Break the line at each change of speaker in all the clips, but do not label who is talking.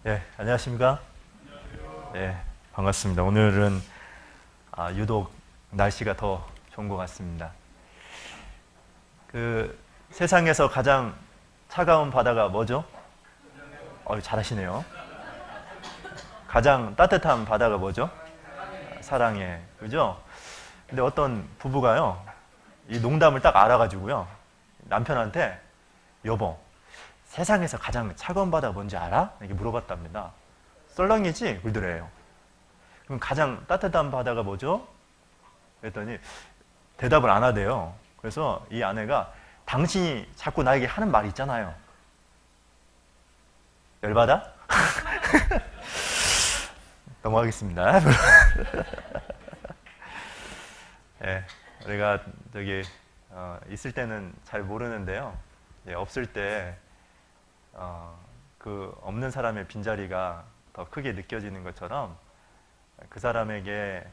네, 안녕하십니까? 네, 반갑습니다. 오늘은 유독 날씨가 더 좋은 것 같습니다. 세상에서 가장 차가운 바다가 뭐죠? 잘하시네요. 가장 따뜻한 바다가 뭐죠? 사랑해. 그죠? 근데 어떤 부부가요, 이 농담을 딱 알아가지고요, 남편한테, 여보, 세상에서 가장 차가운 바다가 뭔지 알아? 이렇게 물어봤답니다. 썰렁이지? 그러더래요. 그럼 가장 따뜻한 바다가 뭐죠? 그랬더니 대답을 안 하대요. 그래서 이 아내가 당신이 자꾸 나에게 하는 말이 있잖아요. 열받아? 넘어가겠습니다. 네, 우리가 있을 때는 잘 모르는데요. 없을 때 그 없는 사람의 빈자리가 더 크게 느껴지는 것처럼 그 사람에게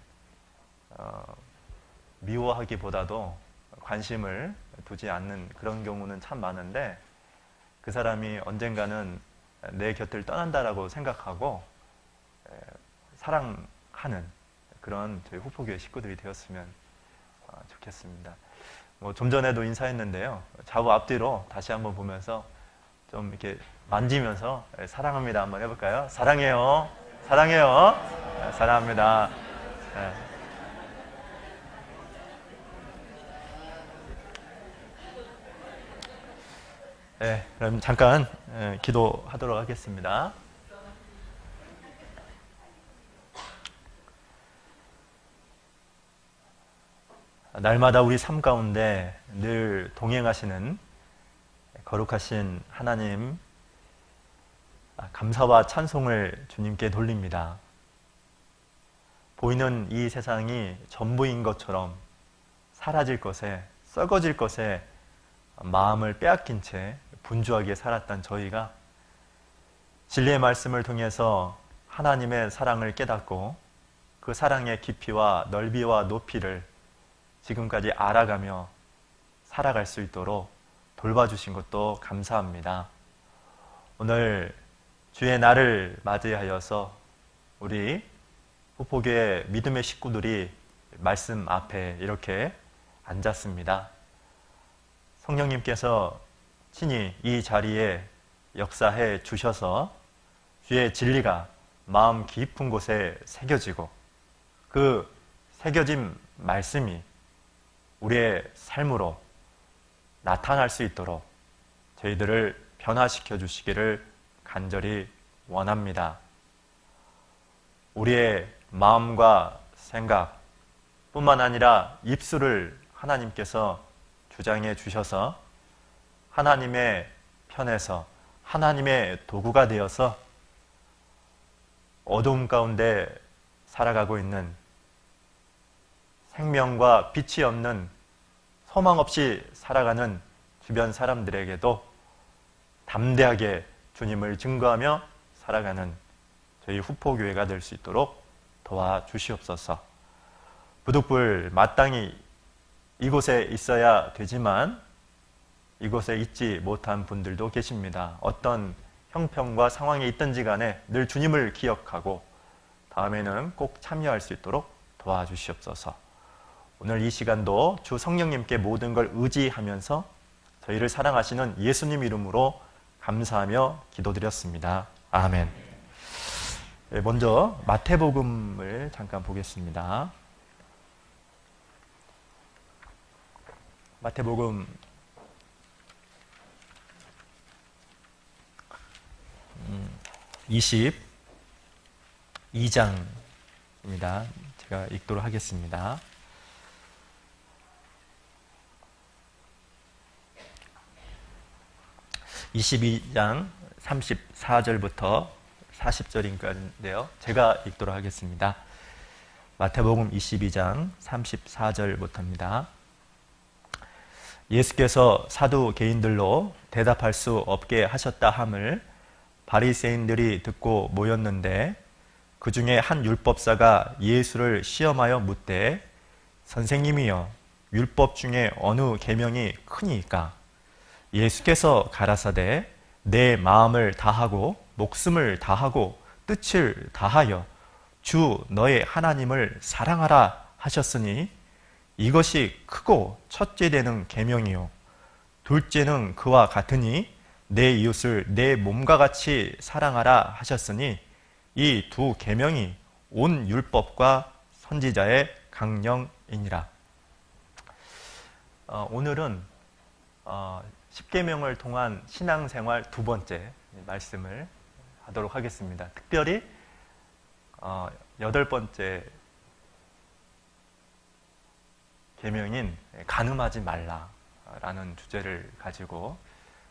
미워하기보다도 관심을 두지 않는 그런 경우는 참 많은데, 그 사람이 언젠가는 내 곁을 떠난다라고 생각하고 사랑하는 그런 저희 후포교회 식구들이 되었으면 좋겠습니다. 좀 전에도 인사했는데요, 좌우 앞뒤로 다시 한번 보면서 좀 이렇게 만지면서 사랑합니다 한번 해볼까요? 사랑해요. 사랑해요. 사랑합니다. 네, 그럼 잠깐 기도하도록 하겠습니다. 날마다 우리 삶 가운데 늘 동행하시는 거룩하신 하나님, 감사와 찬송을 주님께 돌립니다. 보이는 이 세상이 전부인 것처럼 사라질 것에, 썩어질 것에 마음을 빼앗긴 채 분주하게 살았던 저희가 진리의 말씀을 통해서 하나님의 사랑을 깨닫고 그 사랑의 깊이와 넓이와 높이를 지금까지 알아가며 살아갈 수 있도록 돌봐주신 것도 감사합니다. 오늘 주의 날을 맞이하여서 우리 후포교회 믿음의 식구들이 말씀 앞에 이렇게 앉았습니다. 성령님께서 친히 이 자리에 역사해 주셔서 주의 진리가 마음 깊은 곳에 새겨지고 그 새겨진 말씀이 우리의 삶으로 나타날 수 있도록 저희들을 변화시켜 주시기를 간절히 원합니다. 우리의 마음과 생각 뿐만 아니라 입술을 하나님께서 주장해 주셔서 하나님의 편에서 하나님의 도구가 되어서 어두움 가운데 살아가고 있는 생명과 빛이 없는 소망 없이 살아가는 주변 사람들에게도 담대하게 주님을 증거하며 살아가는 저희 후포교회가 될 수 있도록 도와주시옵소서. 부득불 마땅히 이곳에 있어야 되지만 이곳에 있지 못한 분들도 계십니다. 어떤 형편과 상황에 있든지 간에 늘 주님을 기억하고 다음에는 꼭 참여할 수 있도록 도와주시옵소서. 오늘 이 시간도 주 성령님께 모든 걸 의지하면서 저희를 사랑하시는 예수님 이름으로 감사하며 기도드렸습니다. 아멘. 먼저 마태복음을 잠깐 보겠습니다. 마태복음 22장입니다. 제가 읽도록 하겠습니다. 22장 34절부터 40절인데요. 제가 읽도록 하겠습니다. 마태복음 22장 34절부터입니다. 예수께서 사두개인들로 대답할 수 없게 하셨다 함을 바리새인들이 듣고 모였는데 그 중에 한 율법사가 예수를 시험하여 묻되 선생님이여 율법 중에 어느 계명이 크니이까? 예수께서 가라사대 내 마음을 다하고 목숨을 다하고 뜻을 다하여 주 너의 하나님을 사랑하라 하셨으니 이것이 크고 첫째 되는 계명이요 둘째는 그와 같으니 내 이웃을 내 몸과 같이 사랑하라 하셨으니 이 두 계명이 온 율법과 선지자의 강령이니라. 오늘은 10계명을 통한 신앙생활 두 번째 말씀을 하도록 하겠습니다. 특별히 8번째 계명인 간음하지 말라라는 주제를 가지고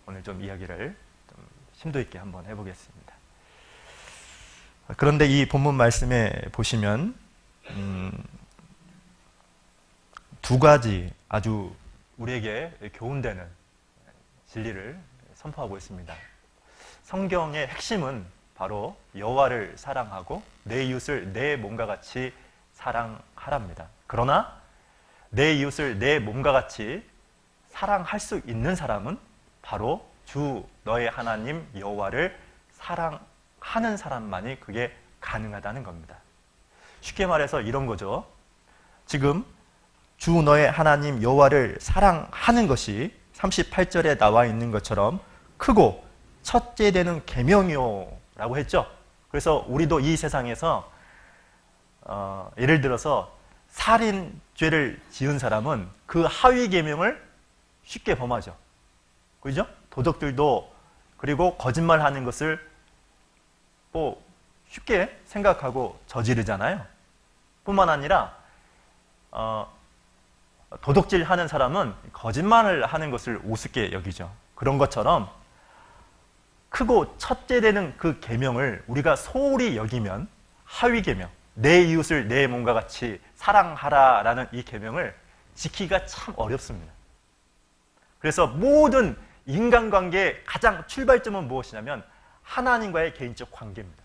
오늘 좀 이야기를 좀 심도 있게 한번 해보겠습니다. 그런데 이 본문 말씀에 보시면 두 가지 아주 우리에게 교훈되는 진리를 선포하고 있습니다. 성경의 핵심은 바로 여호와를 사랑하고 내 이웃을 내 몸과 같이 사랑하랍니다. 그러나 내 이웃을 내 몸과 같이 사랑할 수 있는 사람은 바로 주 너의 하나님 여호와를 사랑하는 사람만이 그게 가능하다는 겁니다. 쉽게 말해서 이런 거죠. 지금 주 너의 하나님 여호와를 사랑하는 것이 38절에 나와 있는 것처럼 크고 첫째 되는 계명이요 라고 했죠. 그래서 우리도 이 세상에서 예를 들어서 살인죄를 지은 사람은 그 하위 계명을 쉽게 범하죠. 그죠? 도적들도 그리고 거짓말하는 것을 쉽게 생각하고 저지르잖아요. 뿐만 아니라 도둑질하는 사람은 거짓말을 하는 것을 우습게 여기죠. 그런 것처럼 크고 첫째 되는 그 계명을 우리가 소홀히 여기면 하위 계명, 내 이웃을 내 몸과 같이 사랑하라라는 이 계명을 지키기가 참 어렵습니다. 그래서 모든 인간관계의 가장 출발점은 무엇이냐면 하나님과의 개인적 관계입니다.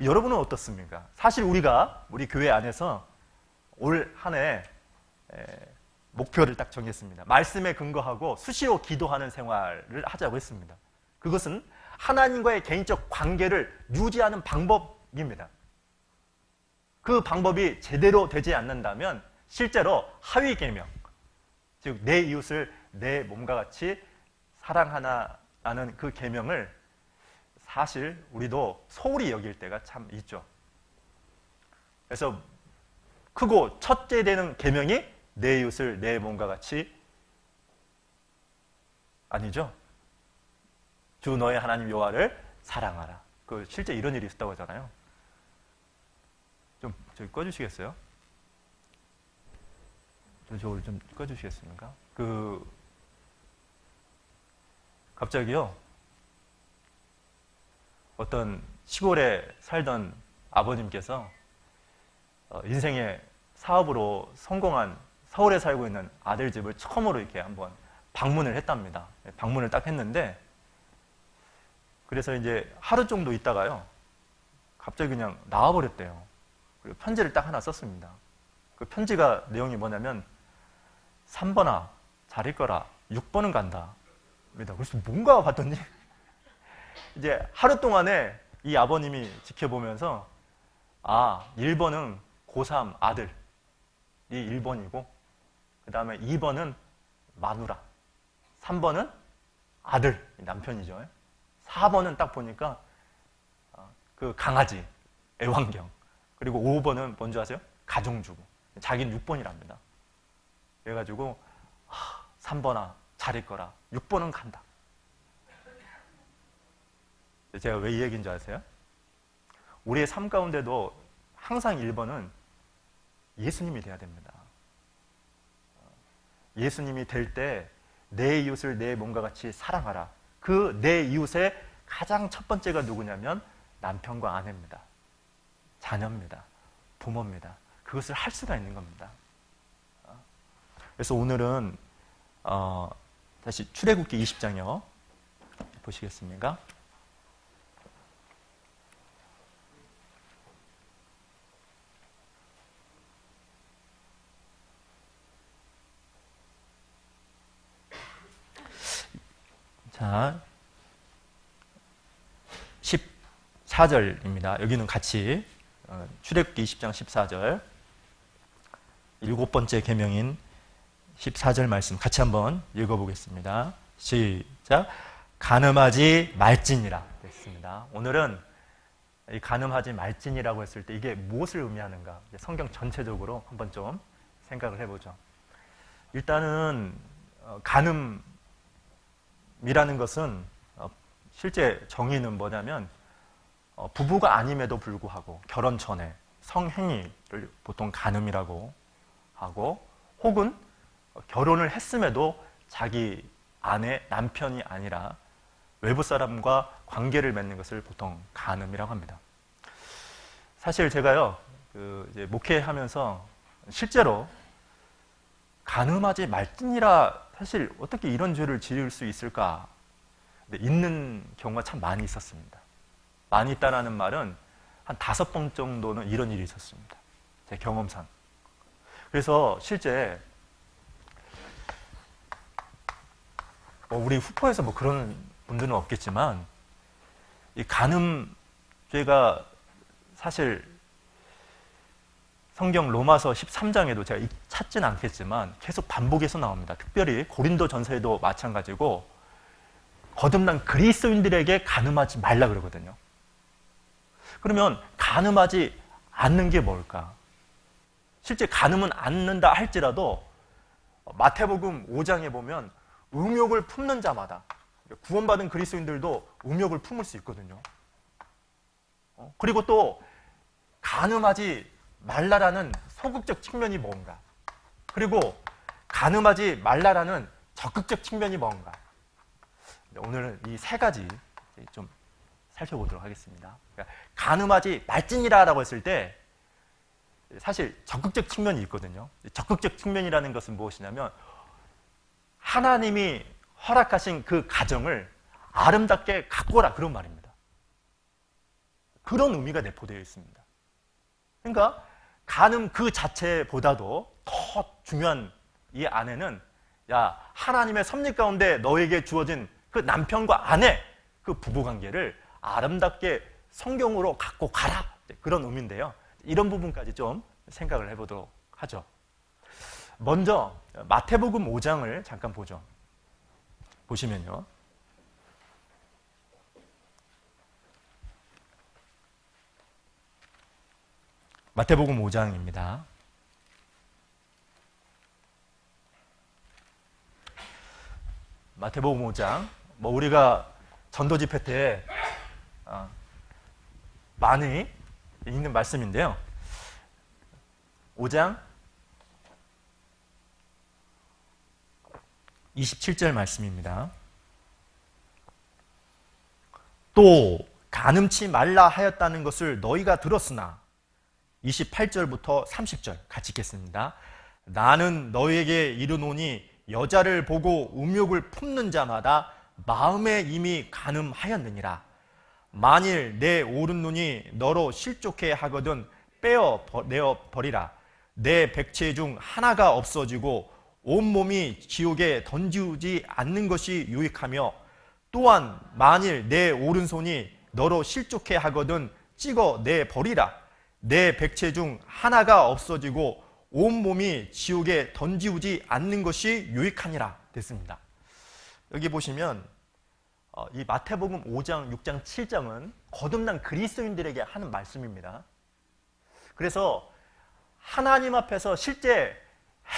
여러분은 어떻습니까? 사실 우리 교회 안에서 올 한 해 목표를 딱 정했습니다. 말씀에 근거하고 수시로 기도하는 생활을 하자고 했습니다. 그것은 하나님과의 개인적 관계를 유지하는 방법입니다. 그 방법이 제대로 되지 않는다면 실제로 하위 계명, 즉 내 이웃을 내 몸과 같이 사랑하라는 그 계명을 사실 우리도 소홀히 여길 때가 참 있죠. 그래서 크고 첫째 되는 계명이 내 이웃을 내 몸과 같이 아니죠. 주 너의 하나님 여호와를 사랑하라. 그 실제 이런 일이 있었다고 하잖아요. 좀 저기 꺼주시겠어요? 저걸 좀 꺼주시겠습니까? 갑자기요. 어떤 시골에 살던 아버님께서 인생의 사업으로 성공한 서울에 살고 있는 아들 집을 처음으로 이렇게 한번 방문을 했답니다. 방문을 딱 했는데 그래서 이제 하루 정도 있다가요. 갑자기 그냥 나와버렸대요. 그리고 편지를 딱 하나 썼습니다. 그 편지가 내용이 뭐냐면 3번아 잘 있거라 6번은 간다. 그래서 뭔가 봤더니 이제 하루 동안에 이 아버님이 지켜보면서 1번은 고3 아들이 1번이고 그 다음에 2번은 마누라 3번은 아들 남편이죠. 4번은 딱 보니까 그 강아지 애완경 그리고 5번은 뭔지 아세요? 가정주부. 자기는 6번이랍니다. 그래가지고 3번아 잘 있거라 6번은 간다. 제가 왜 이 얘기인 줄 아세요? 우리의 삶 가운데도 항상 1번은 예수님이 돼야 됩니다. 예수님이 될 때 내 이웃을 내 몸과 같이 사랑하라. 그 내 이웃의 가장 첫 번째가 누구냐면 남편과 아내입니다. 자녀입니다. 부모입니다. 그것을 할 수가 있는 겁니다. 그래서 오늘은 다시 출애굽기 20장이요. 보시겠습니까? 자, 14절입니다. 여기는 같이 출애굽기 20장 14절, 일곱 번째 계명인 14절 말씀 같이 한번 읽어보겠습니다. 시작. 간음하지 말지니라 됐습니다. 오늘은 이 간음하지 말지니라고 했을 때 이게 무엇을 의미하는가, 성경 전체적으로 한번 좀 생각을 해보죠. 일단은 간음이라는 것은 실제 정의는 뭐냐면 부부가 아님에도 불구하고 결혼 전에 성행위를 보통 간음이라고 하고, 혹은 결혼을 했음에도 자기 아내, 남편이 아니라 외부 사람과 관계를 맺는 것을 보통 간음이라고 합니다. 사실 제가요, 이제 목회하면서 실제로 간음하지 말지니라, 사실 어떻게 이런 죄를 지을 수 있을까? 있는 경우가 참 많이 있었습니다. 많이 있다라는 말은 한 5번 정도는 이런 일이 있었습니다. 제 경험상. 그래서 실제 우리 후포에서 뭐 그런 분들은 없겠지만 이 간음죄가 사실 성경 로마서 13장에도 제가 찾지는 않겠지만 계속 반복해서 나옵니다. 특별히 고린도 전서에도 마찬가지고 거듭난 그리스도인들에게 간음하지 말라 그러거든요. 그러면 간음하지 않는 게 뭘까? 실제 간음은 않는다 할지라도 마태복음 5장에 보면 음욕을 품는 자마다, 구원받은 그리스도인들도 음욕을 품을 수 있거든요. 그리고 또 간음하지 말라라는 소극적 측면이 뭔가, 그리고 간음하지 말라라는 적극적 측면이 뭔가, 오늘은 이 세 가지 좀 살펴보도록 하겠습니다. 그러니까 간음하지 말지니라라고 했을 때 사실 적극적 측면이 있거든요. 적극적 측면이라는 것은 무엇이냐면 하나님이 허락하신 그 가정을 아름답게 가꾸라, 그런 말입니다. 그런 의미가 내포되어 있습니다. 그러니까 간음 그 자체보다도 더 중요한 이 안에는, 야, 하나님의 섭리 가운데 너에게 주어진 그 남편과 아내, 그 부부관계를 아름답게 성경으로 갖고 가라, 그런 의미인데요. 이런 부분까지 좀 생각을 해보도록 하죠. 먼저 마태복음 5장을 잠깐 보죠. 보시면요, 마태복음 5장입니다. 마태복음 5장, 우리가 전도 집회 때 많이 읽는 말씀인데요. 5장 27절 말씀입니다. 또 간음치 말라 하였다는 것을 너희가 들었으나, 28절부터 30절 같이 읽겠습니다. 나는 너희에게 이르노니 여자를 보고 음욕을 품는 자마다 마음에 이미 간음하였느니라. 만일 내 오른눈이 너로 실족해 하거든 내어 버리라. 내 백체 중 하나가 없어지고 온몸이 지옥에 던지지 않는 것이 유익하며, 또한 만일 내 오른손이 너로 실족해 하거든 찍어 내 버리라. 내 백체 중 하나가 없어지고 온몸이 지옥에 던지우지 않는 것이 유익하니라 됐습니다. 여기 보시면 이 마태복음 5장, 6장, 7장은 거듭난 그리스도인들에게 하는 말씀입니다. 그래서 하나님 앞에서 실제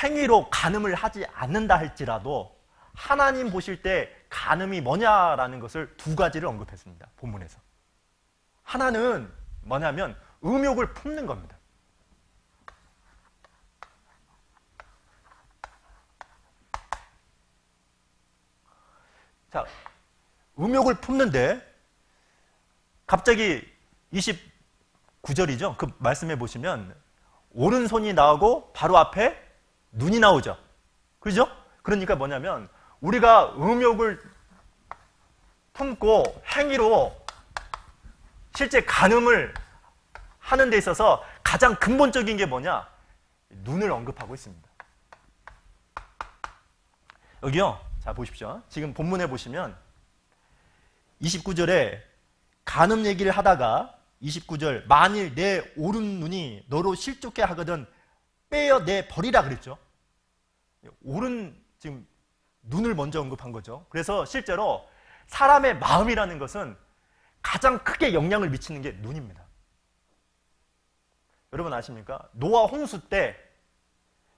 행위로 간음을 하지 않는다 할지라도 하나님 보실 때 간음이 뭐냐라는 것을 두 가지를 언급했습니다. 본문에서. 하나는 뭐냐면 음욕을 품는 겁니다. 자, 음욕을 품는데 갑자기 29절이죠. 그 말씀해 보시면 오른손이 나오고 바로 앞에 눈이 나오죠. 그죠? 그러니까 뭐냐면 우리가 음욕을 품고 행위로 실제 간음을 하는 데 있어서 가장 근본적인 게 뭐냐? 눈을 언급하고 있습니다. 여기요. 자, 보십시오. 지금 본문에 보시면 29절에 간음 얘기를 하다가 29절 만일 내 오른 눈이 너로 실족해 하거든 빼어내 버리라 그랬죠. 오른 지금 눈을 먼저 언급한 거죠. 그래서 실제로 사람의 마음이라는 것은 가장 크게 영향을 미치는 게 눈입니다. 여러분 아십니까? 노아 홍수 때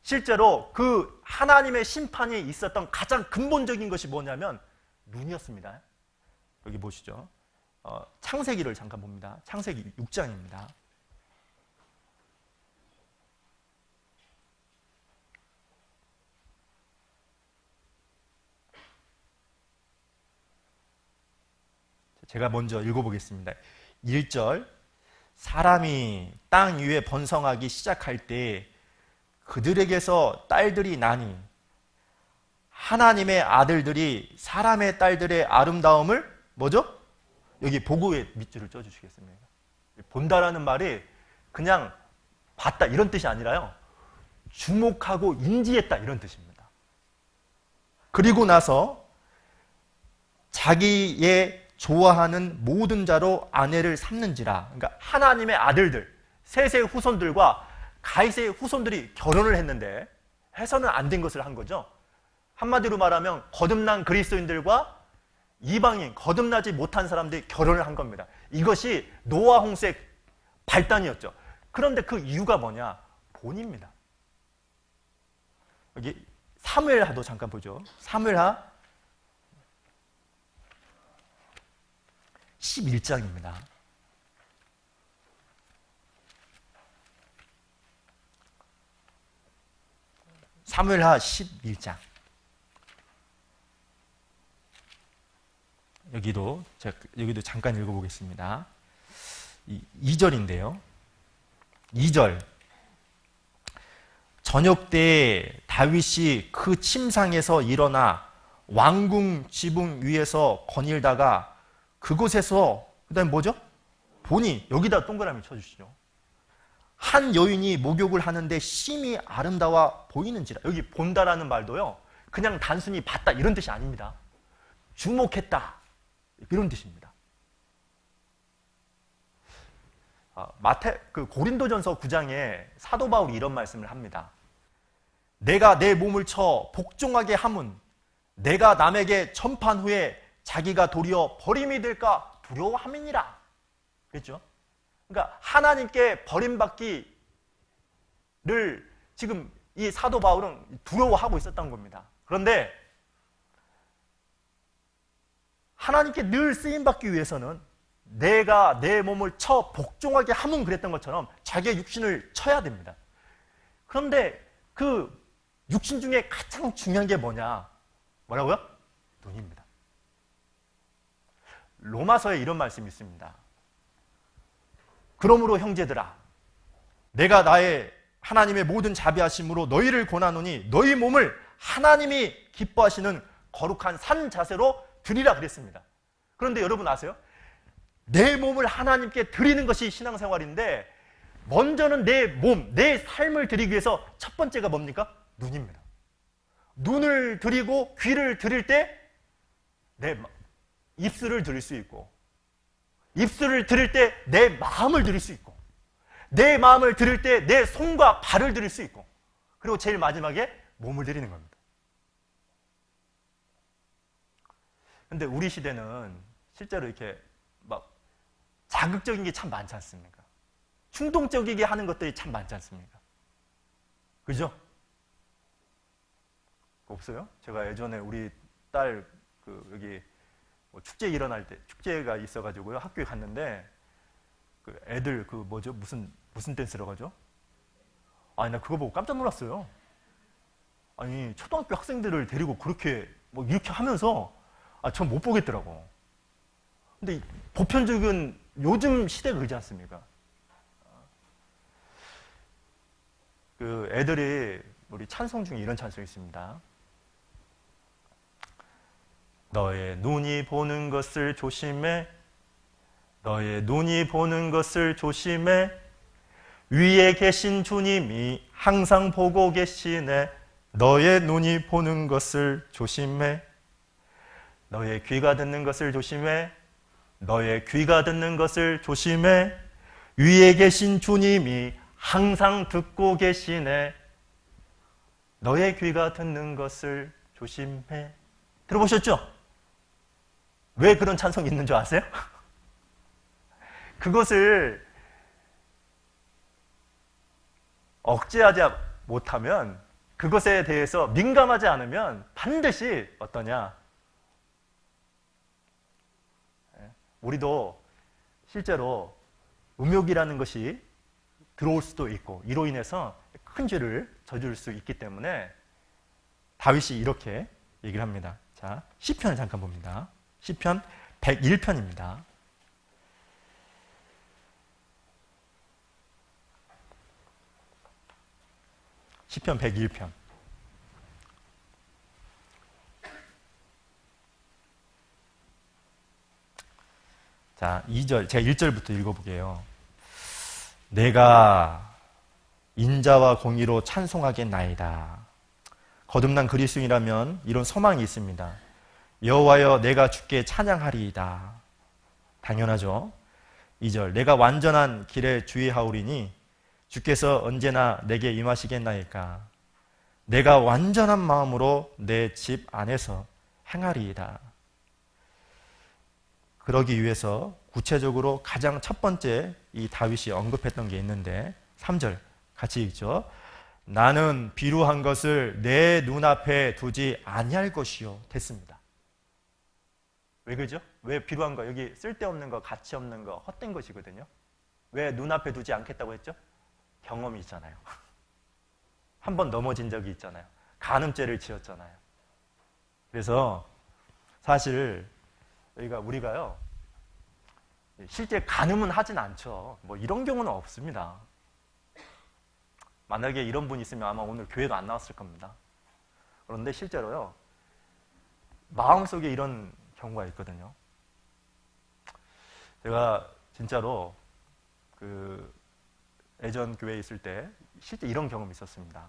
실제로 그 하나님의 심판이 있었던 가장 근본적인 것이 뭐냐면 눈이었습니다. 여기 보시죠. 창세기를 잠깐 봅니다. 창세기 6장입니다. 제가 먼저 읽어보겠습니다. 1절 사람이 땅 위에 번성하기 시작할 때 그들에게서 딸들이 나니 하나님의 아들들이 사람의 딸들의 아름다움을 뭐죠? 여기 보고의 밑줄을 쪄주시겠습니까? 본다라는 말이 그냥 봤다 이런 뜻이 아니라요. 주목하고 인지했다 이런 뜻입니다. 그리고 나서 자기의 좋아하는 모든 자로 아내를 삼는지라. 그러니까 하나님의 아들들, 셋의 후손들과 가이세의 후손들이 결혼을 했는데 해서는 안 된 것을 한 거죠. 한마디로 말하면 거듭난 그리스도인들과 이방인, 거듭나지 못한 사람들이 결혼을 한 겁니다. 이것이 노아 홍수의 발단이었죠. 그런데 그 이유가 뭐냐? 본입니다. 여기 사무엘하도 잠깐 보죠. 사무엘하 11장입니다. 사무엘하 11장. 여기도 잠깐 읽어보겠습니다. 2절인데요. 2절. 저녁 때에 다윗이 그 침상에서 일어나 왕궁 지붕 위에서 거닐다가 그곳에서 그다음에 뭐죠? 보니 여기다 동그라미 쳐주시죠. 한 여인이 목욕을 하는데 심히 아름다워 보이는지라. 여기 본다라는 말도요. 그냥 단순히 봤다 이런 뜻이 아닙니다. 주목했다 이런 뜻입니다. 고린도전서 9장에 사도 바울이 이런 말씀을 합니다. 내가 내 몸을 쳐 복종하게 함은 내가 남에게 전판 후에 자기가 도리어 버림이 될까 두려워함이니라. 그렇죠? 그러니까 하나님께 버림받기를 지금 이 사도 바울은 두려워하고 있었던 겁니다. 그런데 하나님께 늘 쓰임받기 위해서는 내가 내 몸을 쳐 복종하게 함은 그랬던 것처럼 자기의 육신을 쳐야 됩니다. 그런데 그 육신 중에 가장 중요한 게 뭐냐고요? 눈입니다. 로마서에 이런 말씀이 있습니다. 그러므로 형제들아 내가 나의 하나님의 모든 자비하심으로 너희를 권하노니 너희 몸을 하나님이 기뻐하시는 거룩한 산 자세로 드리라 그랬습니다. 그런데 여러분 아세요? 내 몸을 하나님께 드리는 것이 신앙생활인데 먼저는 내 몸, 내 삶을 드리기 위해서 첫 번째가 뭡니까? 눈입니다. 눈을 드리고 귀를 드릴 때 내 입술을 드릴 수 있고 입술을 드릴 때 내 마음을 드릴 수 있고 내 마음을 드릴 때 내 손과 발을 드릴 수 있고 그리고 제일 마지막에 몸을 드리는 겁니다. 근데 우리 시대는 실제로 이렇게 막 자극적인 게 참 많지 않습니까? 충동적이게 하는 것들이 참 많지 않습니까? 그죠? 없어요? 제가 예전에 우리 딸 여기 축제 일어날 때 축제가 있어가지고요 학교에 갔는데 그 애들 무슨 댄스라고 하죠? 아니 나 그거 보고 깜짝 놀랐어요. 아니 초등학교 학생들을 데리고 그렇게 이렇게 하면서 전 못 보겠더라고. 근데 보편적인 요즘 시대가 그러지 않습니까? 그 애들이 우리 찬송 중에 이런 찬송이 있습니다. 너의 눈이 보는 것을 조심해 너의 눈이 보는 것을 조심해 위에 계신 주님이 항상 보고 계시네 너의 눈이 보는 것을 조심해 너의 귀가 듣는 것을 조심해 너의 귀가 듣는 것을 조심해. 위에 계신 주님이 항상 듣고 계시네. 너의 귀가 듣는 것을 조심해. 들어보셨죠? 왜 그런 찬송이 있는 줄 아세요? 그것을 억제하지 못하면, 그것에 대해서 민감하지 않으면 반드시 어떠냐? 우리도 실제로 음욕이라는 것이 들어올 수도 있고, 이로 인해서 큰 죄를 저지를 수 있기 때문에 다윗이 이렇게 얘기를 합니다. 자, 시편을 잠깐 봅니다. 시편 101편입니다. 시편 101편. 자, 2절, 제가 1절부터 읽어보게요. 내가 인자와 공의로 찬송하겠나이다. 거듭난 그리스도인이라면 이런 소망이 있습니다. 여호와여, 내가 주께 찬양하리이다. 당연하죠. 2절, 내가 완전한 길에 주의하오리니 주께서 언제나 내게 임하시겠나이까. 내가 완전한 마음으로 내 집 안에서 행하리이다. 그러기 위해서 구체적으로 가장 첫 번째 이 다윗이 언급했던 게 있는데 3절 같이 읽죠. 나는 비루한 것을 내 눈앞에 두지 아니할 것이요. 됐습니다. 왜 그러죠? 왜 비루한 거, 여기 쓸데없는 거, 가치 없는 거, 헛된 것이거든요. 왜 눈앞에 두지 않겠다고 했죠? 경험이 있잖아요. 한 번 넘어진 적이 있잖아요. 간음죄를 지었잖아요. 그래서 사실 우리가요, 실제 간음은 하진 않죠. 뭐 이런 경우는 없습니다. 만약에 이런 분이 있으면 아마 오늘 교회도 안 나왔을 겁니다. 그런데 실제로요, 마음속에 이런 경우가 있거든요. 제가 진짜로 예전 교회에 있을 때 실제 이런 경험이 있었습니다.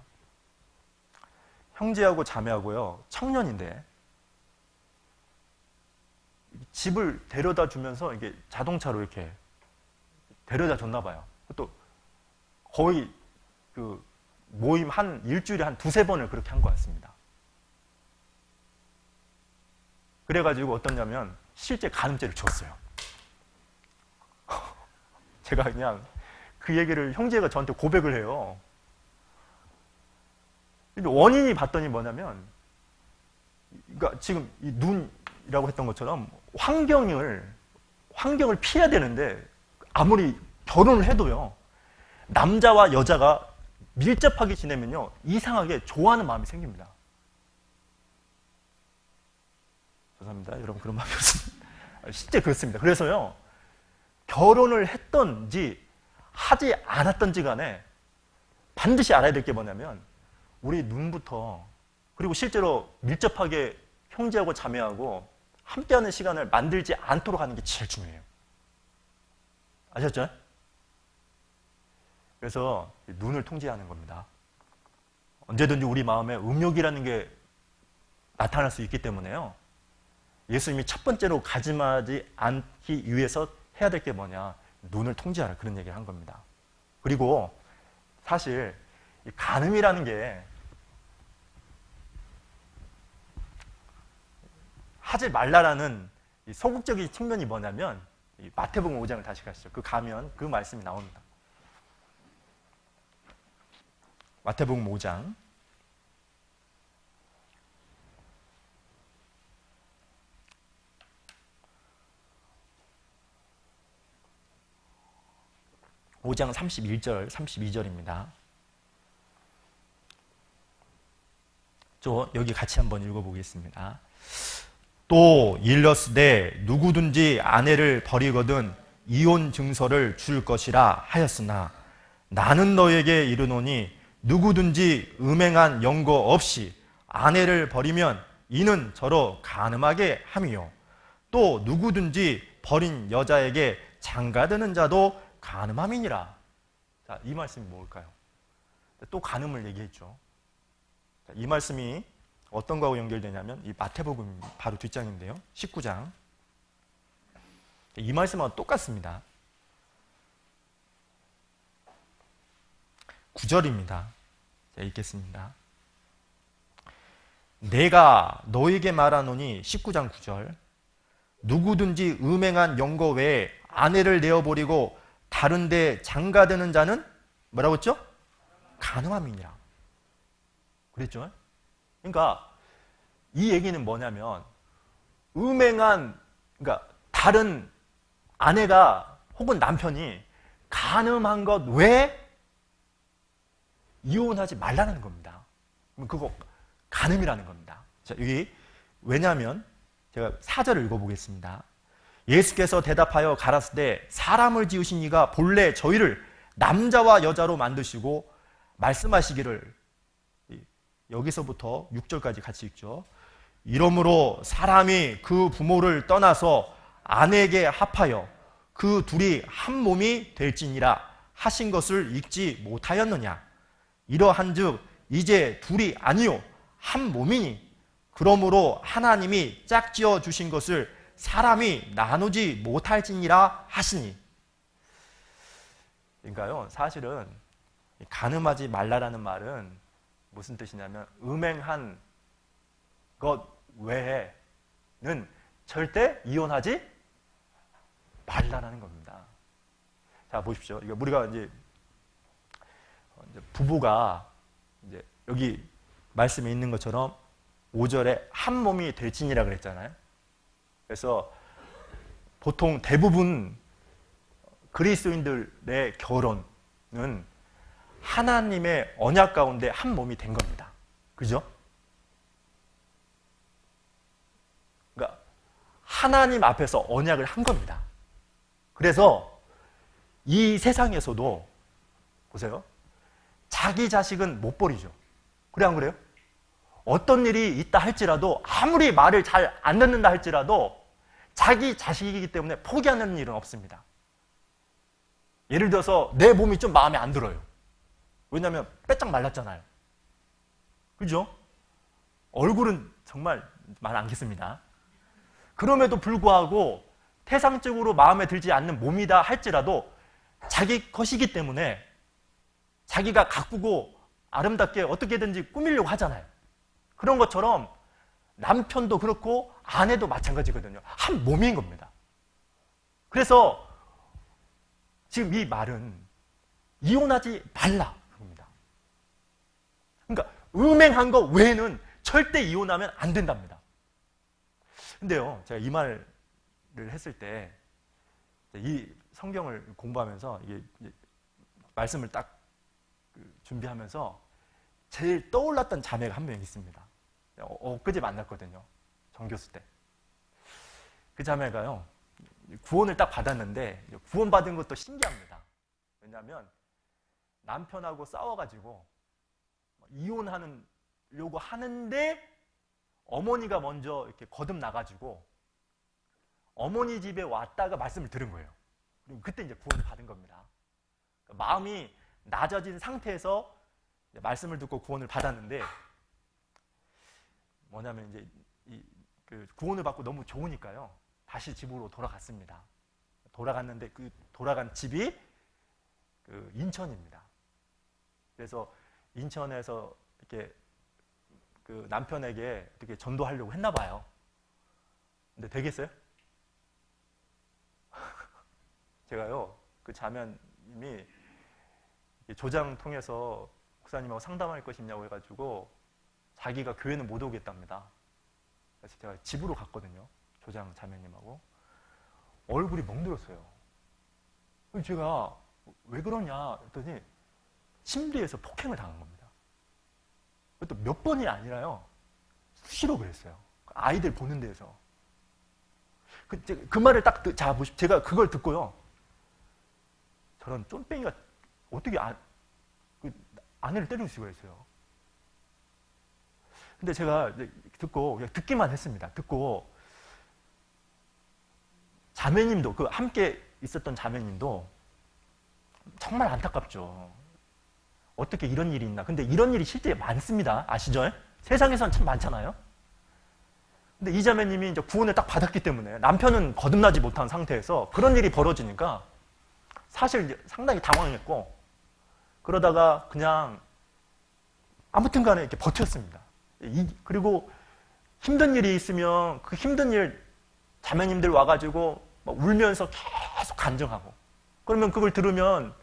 형제하고 자매하고요, 청년인데 집을 데려다 주면서 이게 자동차로 이렇게 데려다 줬나 봐요. 또 거의 모임 일주일에 한 두세 번을 그렇게 한 것 같습니다. 그래가지고 어떠냐면 실제 간음죄를 줬어요. 제가 그냥 그 얘기를, 형제가 저한테 고백을 해요. 근데 원인이 봤더니 뭐냐면, 그러니까 지금 이 눈이라고 했던 것처럼 환경을 피해야 되는데 아무리 결혼을 해도요, 남자와 여자가 밀접하게 지내면요, 이상하게 좋아하는 마음이 생깁니다. 죄송합니다. 여러분 그런 마음이 없습니다. 실제 그렇습니다. 그래서요, 결혼을 했던지 하지 않았던지 간에 반드시 알아야 될 게 뭐냐면, 우리 눈부터, 그리고 실제로 밀접하게 형제하고 자매하고 함께하는 시간을 만들지 않도록 하는 게 제일 중요해요. 아셨죠? 그래서 눈을 통제하는 겁니다. 언제든지 우리 마음에 음욕이라는 게 나타날 수 있기 때문에요, 예수님이 첫 번째로 가짐하지 않기 위해서 해야 될 게 뭐냐, 눈을 통제하라, 그런 얘기를 한 겁니다. 그리고 사실 이 간음이라는 게 하지 말라라는 이 소극적인 측면이 뭐냐면, 이 마태복음 5장을 다시 가시죠. 가면 그 말씀이 나옵니다. 마태복음 5장 5장 31절, 32절입니다. 여기 같이 한번 읽어보겠습니다. 또 일렀으되 누구든지 아내를 버리거든 이혼 증서를 줄 것이라 하였으나 나는 너에게 이르노니 누구든지 음행한 영거 없이 아내를 버리면 이는 저로 간음하게 함이요 또 누구든지 버린 여자에게 장가드는 자도 간음함이니라. 자, 이 말씀이 뭘까요? 또 간음을 얘기했죠. 자, 이 말씀이 어떤 거하고 연결되냐면 이 마태복음 바로 뒷장인데요. 19장 이 말씀하고 똑같습니다. 9절입니다. 자, 읽겠습니다. 내가 너에게 말하노니 19장 9절 누구든지 음행한 영거 외에 아내를 내어버리고 다른 데 장가드는 자는 뭐라고 했죠? 간음함이니라 그랬죠? 그러니까 이 얘기는 뭐냐면 그러니까 다른 아내가 혹은 남편이 간음한 것 외에 이혼하지 말라는 겁니다. 그럼 그거 간음이라는 겁니다. 자, 여기 왜냐하면 제가 4절을 읽어보겠습니다. 예수께서 대답하여 가라사대 사람을 지으신 이가 본래 저희를 남자와 여자로 만드시고 말씀하시기를 여기서부터 6절까지 같이 읽죠. 이러므로 사람이 그 부모를 떠나서 아내에게 합하여 그 둘이 한 몸이 될지니라 하신 것을 읽지 못하였느냐. 이러한즉 이제 둘이 아니요 한 몸이니 그러므로 하나님이 짝지어 주신 것을 사람이 나누지 못할지니라 하시니. 그러니까요 사실은 간음하지 말라라는 말은 무슨 뜻이냐면 음행한 것 외에는 절대 이혼하지 말라라는 겁니다. 자 보십시오. 이거 우리가 이제 부부가 이제 여기 말씀에 있는 것처럼 5절에 한 몸이 될지니라 그랬잖아요. 그래서 보통 대부분 그리스도인들의 결혼은 하나님의 언약 가운데 한 몸이 된 겁니다. 그죠? 그러니까 하나님 앞에서 언약을 한 겁니다. 그래서 이 세상에서도 보세요. 자기 자식은 못 버리죠. 그래 안 그래요? 어떤 일이 있다 할지라도 아무리 말을 잘 안 듣는다 할지라도 자기 자식이기 때문에 포기하는 일은 없습니다. 예를 들어서 내 몸이 좀 마음에 안 들어요. 왜냐하면 빼짝 말랐잖아요. 그죠? 얼굴은 정말 말 안 겠습니다. 그럼에도 불구하고 태상적으로 마음에 들지 않는 몸이다 할지라도 자기 것이기 때문에 자기가 가꾸고 아름답게 어떻게든지 꾸미려고 하잖아요. 그런 것처럼 남편도 그렇고 아내도 마찬가지거든요. 한 몸인 겁니다. 그래서 지금 이 말은 이혼하지 말라 겁니다. 그러니까 음행한 거 외에는 절대 이혼하면 안 된답니다. 근데요, 제가 이 말을 했을 때 이 성경을 공부하면서 이게 말씀을 딱 준비하면서 제일 떠올랐던 자매가 한 명 있습니다. 엊그제 만났거든요. 정교수 때. 그 자매가요. 구원을 딱 받았는데 구원 받은 것도 신기합니다. 왜냐하면 남편하고 싸워가지고 이혼하려고 하는데 어머니가 먼저 이렇게 거듭 나가지고 어머니 집에 왔다가 말씀을 들은 거예요. 그리고 그때 이제 구원을 받은 겁니다. 마음이 낮아진 상태에서 말씀을 듣고 구원을 받았는데 뭐냐면 이제 그 구원을 받고 너무 좋으니까요. 다시 집으로 돌아갔습니다. 돌아갔는데 그 돌아간 집이 그 인천입니다. 그래서 인천에서 이렇게 그 남편에게 이렇게 전도하려고 했나 봐요. 근데 되겠어요? 제가요, 그 자매님이 조장 통해서 목사님하고 상담할 것이 있냐고 해가지고 자기가 교회는 못 오겠답니다. 그래서 제가 집으로 갔거든요. 조장 자매님하고. 얼굴이 멍들었어요. 제가 왜 그러냐 했더니 침대에서 폭행을 당한 겁니다. 또 몇 번이 아니라요. 수시로 그랬어요. 아이들 보는 데에서. 그 말을 딱, 제가 그걸 듣고요. 저런 쫌뺑이가 어떻게 아내를 때릴 수가 있어요. 근데 제가 듣고 그냥 듣기만 했습니다. 듣고 자매님도 그 함께 있었던 자매님도 정말 안타깝죠. 어떻게 이런 일이 있나. 근데 이런 일이 실제 많습니다. 아시죠? 세상에서는 참 많잖아요. 근데 이 자매님이 이제 구원을 딱 받았기 때문에 남편은 거듭나지 못한 상태에서 그런 일이 벌어지니까 사실 이제 상당히 당황했고, 그러다가 그냥 아무튼 간에 이렇게 버텼습니다. 그리고 힘든 일이 있으면 그 힘든 일 자매님들 와가지고 막 울면서 계속 간증하고, 그러면 그걸 들으면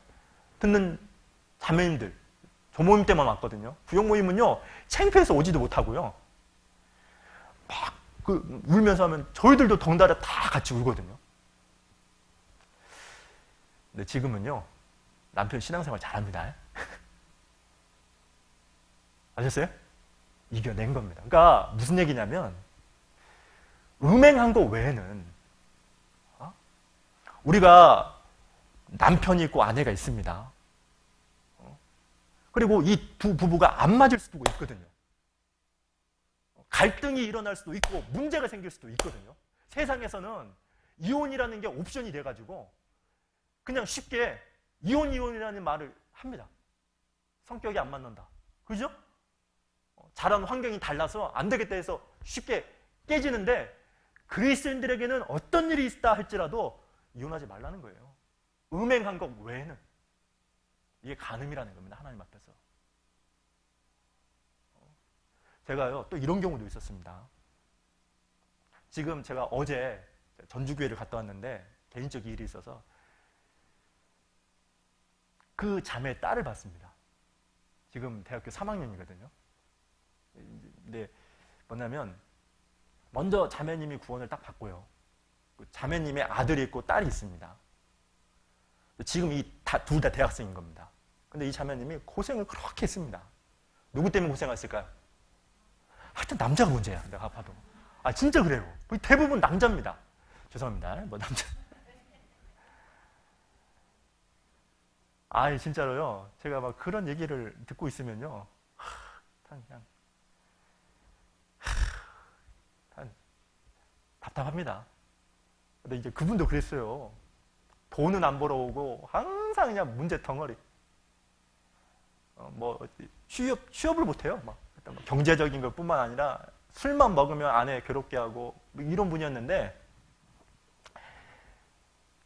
듣는 자매님들, 조모임 때만 왔거든요. 부역 모임은요, 창피해서 오지도 못하고요. 막 울면서 하면 저희들도 덩달아 다 같이 울거든요. 근데 지금은요, 남편 신앙생활 잘합니다. 아셨어요? 이겨낸 겁니다. 그러니까 무슨 얘기냐면, 음행한 거 외에는 우리가 남편이 있고 아내가 있습니다. 그리고 이 두 부부가 안 맞을 수도 있거든요. 갈등이 일어날 수도 있고 문제가 생길 수도 있거든요. 세상에서는 이혼이라는 게 옵션이 돼가지고 그냥 쉽게 이혼이라는 말을 합니다. 성격이 안 맞는다. 그죠? 자란 환경이 달라서 안 되겠다 해서 쉽게 깨지는데, 그리스도인들에게는 어떤 일이 있다 할지라도 이혼하지 말라는 거예요. 음행한 것 외에는. 이게 간음이라는 겁니다. 하나님 앞에서. 제가요, 또 이런 경우도 있었습니다. 지금 제가 어제 전주교회를 갔다 왔는데 개인적 일이 있어서 그 자매의 딸을 봤습니다. 지금 대학교 3학년이거든요. 근데 뭐냐면 먼저 자매님이 구원을 딱 받고요. 자매님의 아들이 있고 딸이 있습니다. 지금 둘 다 대학생인 겁니다. 근데 이 자매님이 고생을 그렇게 했습니다. 누구 때문에 고생했을까요? 하여튼 남자가 문제야, 내가 봐도. 진짜 그래요. 대부분 남자입니다. 죄송합니다. 뭐 남자. 진짜로요. 제가 막 그런 얘기를 듣고 있으면요, 그냥 답답합니다. 근데 이제 그분도 그랬어요. 돈은 안 벌어오고 항상 그냥 문제 덩어리. 취업을 못해요. 일단 경제적인 것뿐만 아니라 술만 먹으면 아내 괴롭게 하고 이런 분이었는데,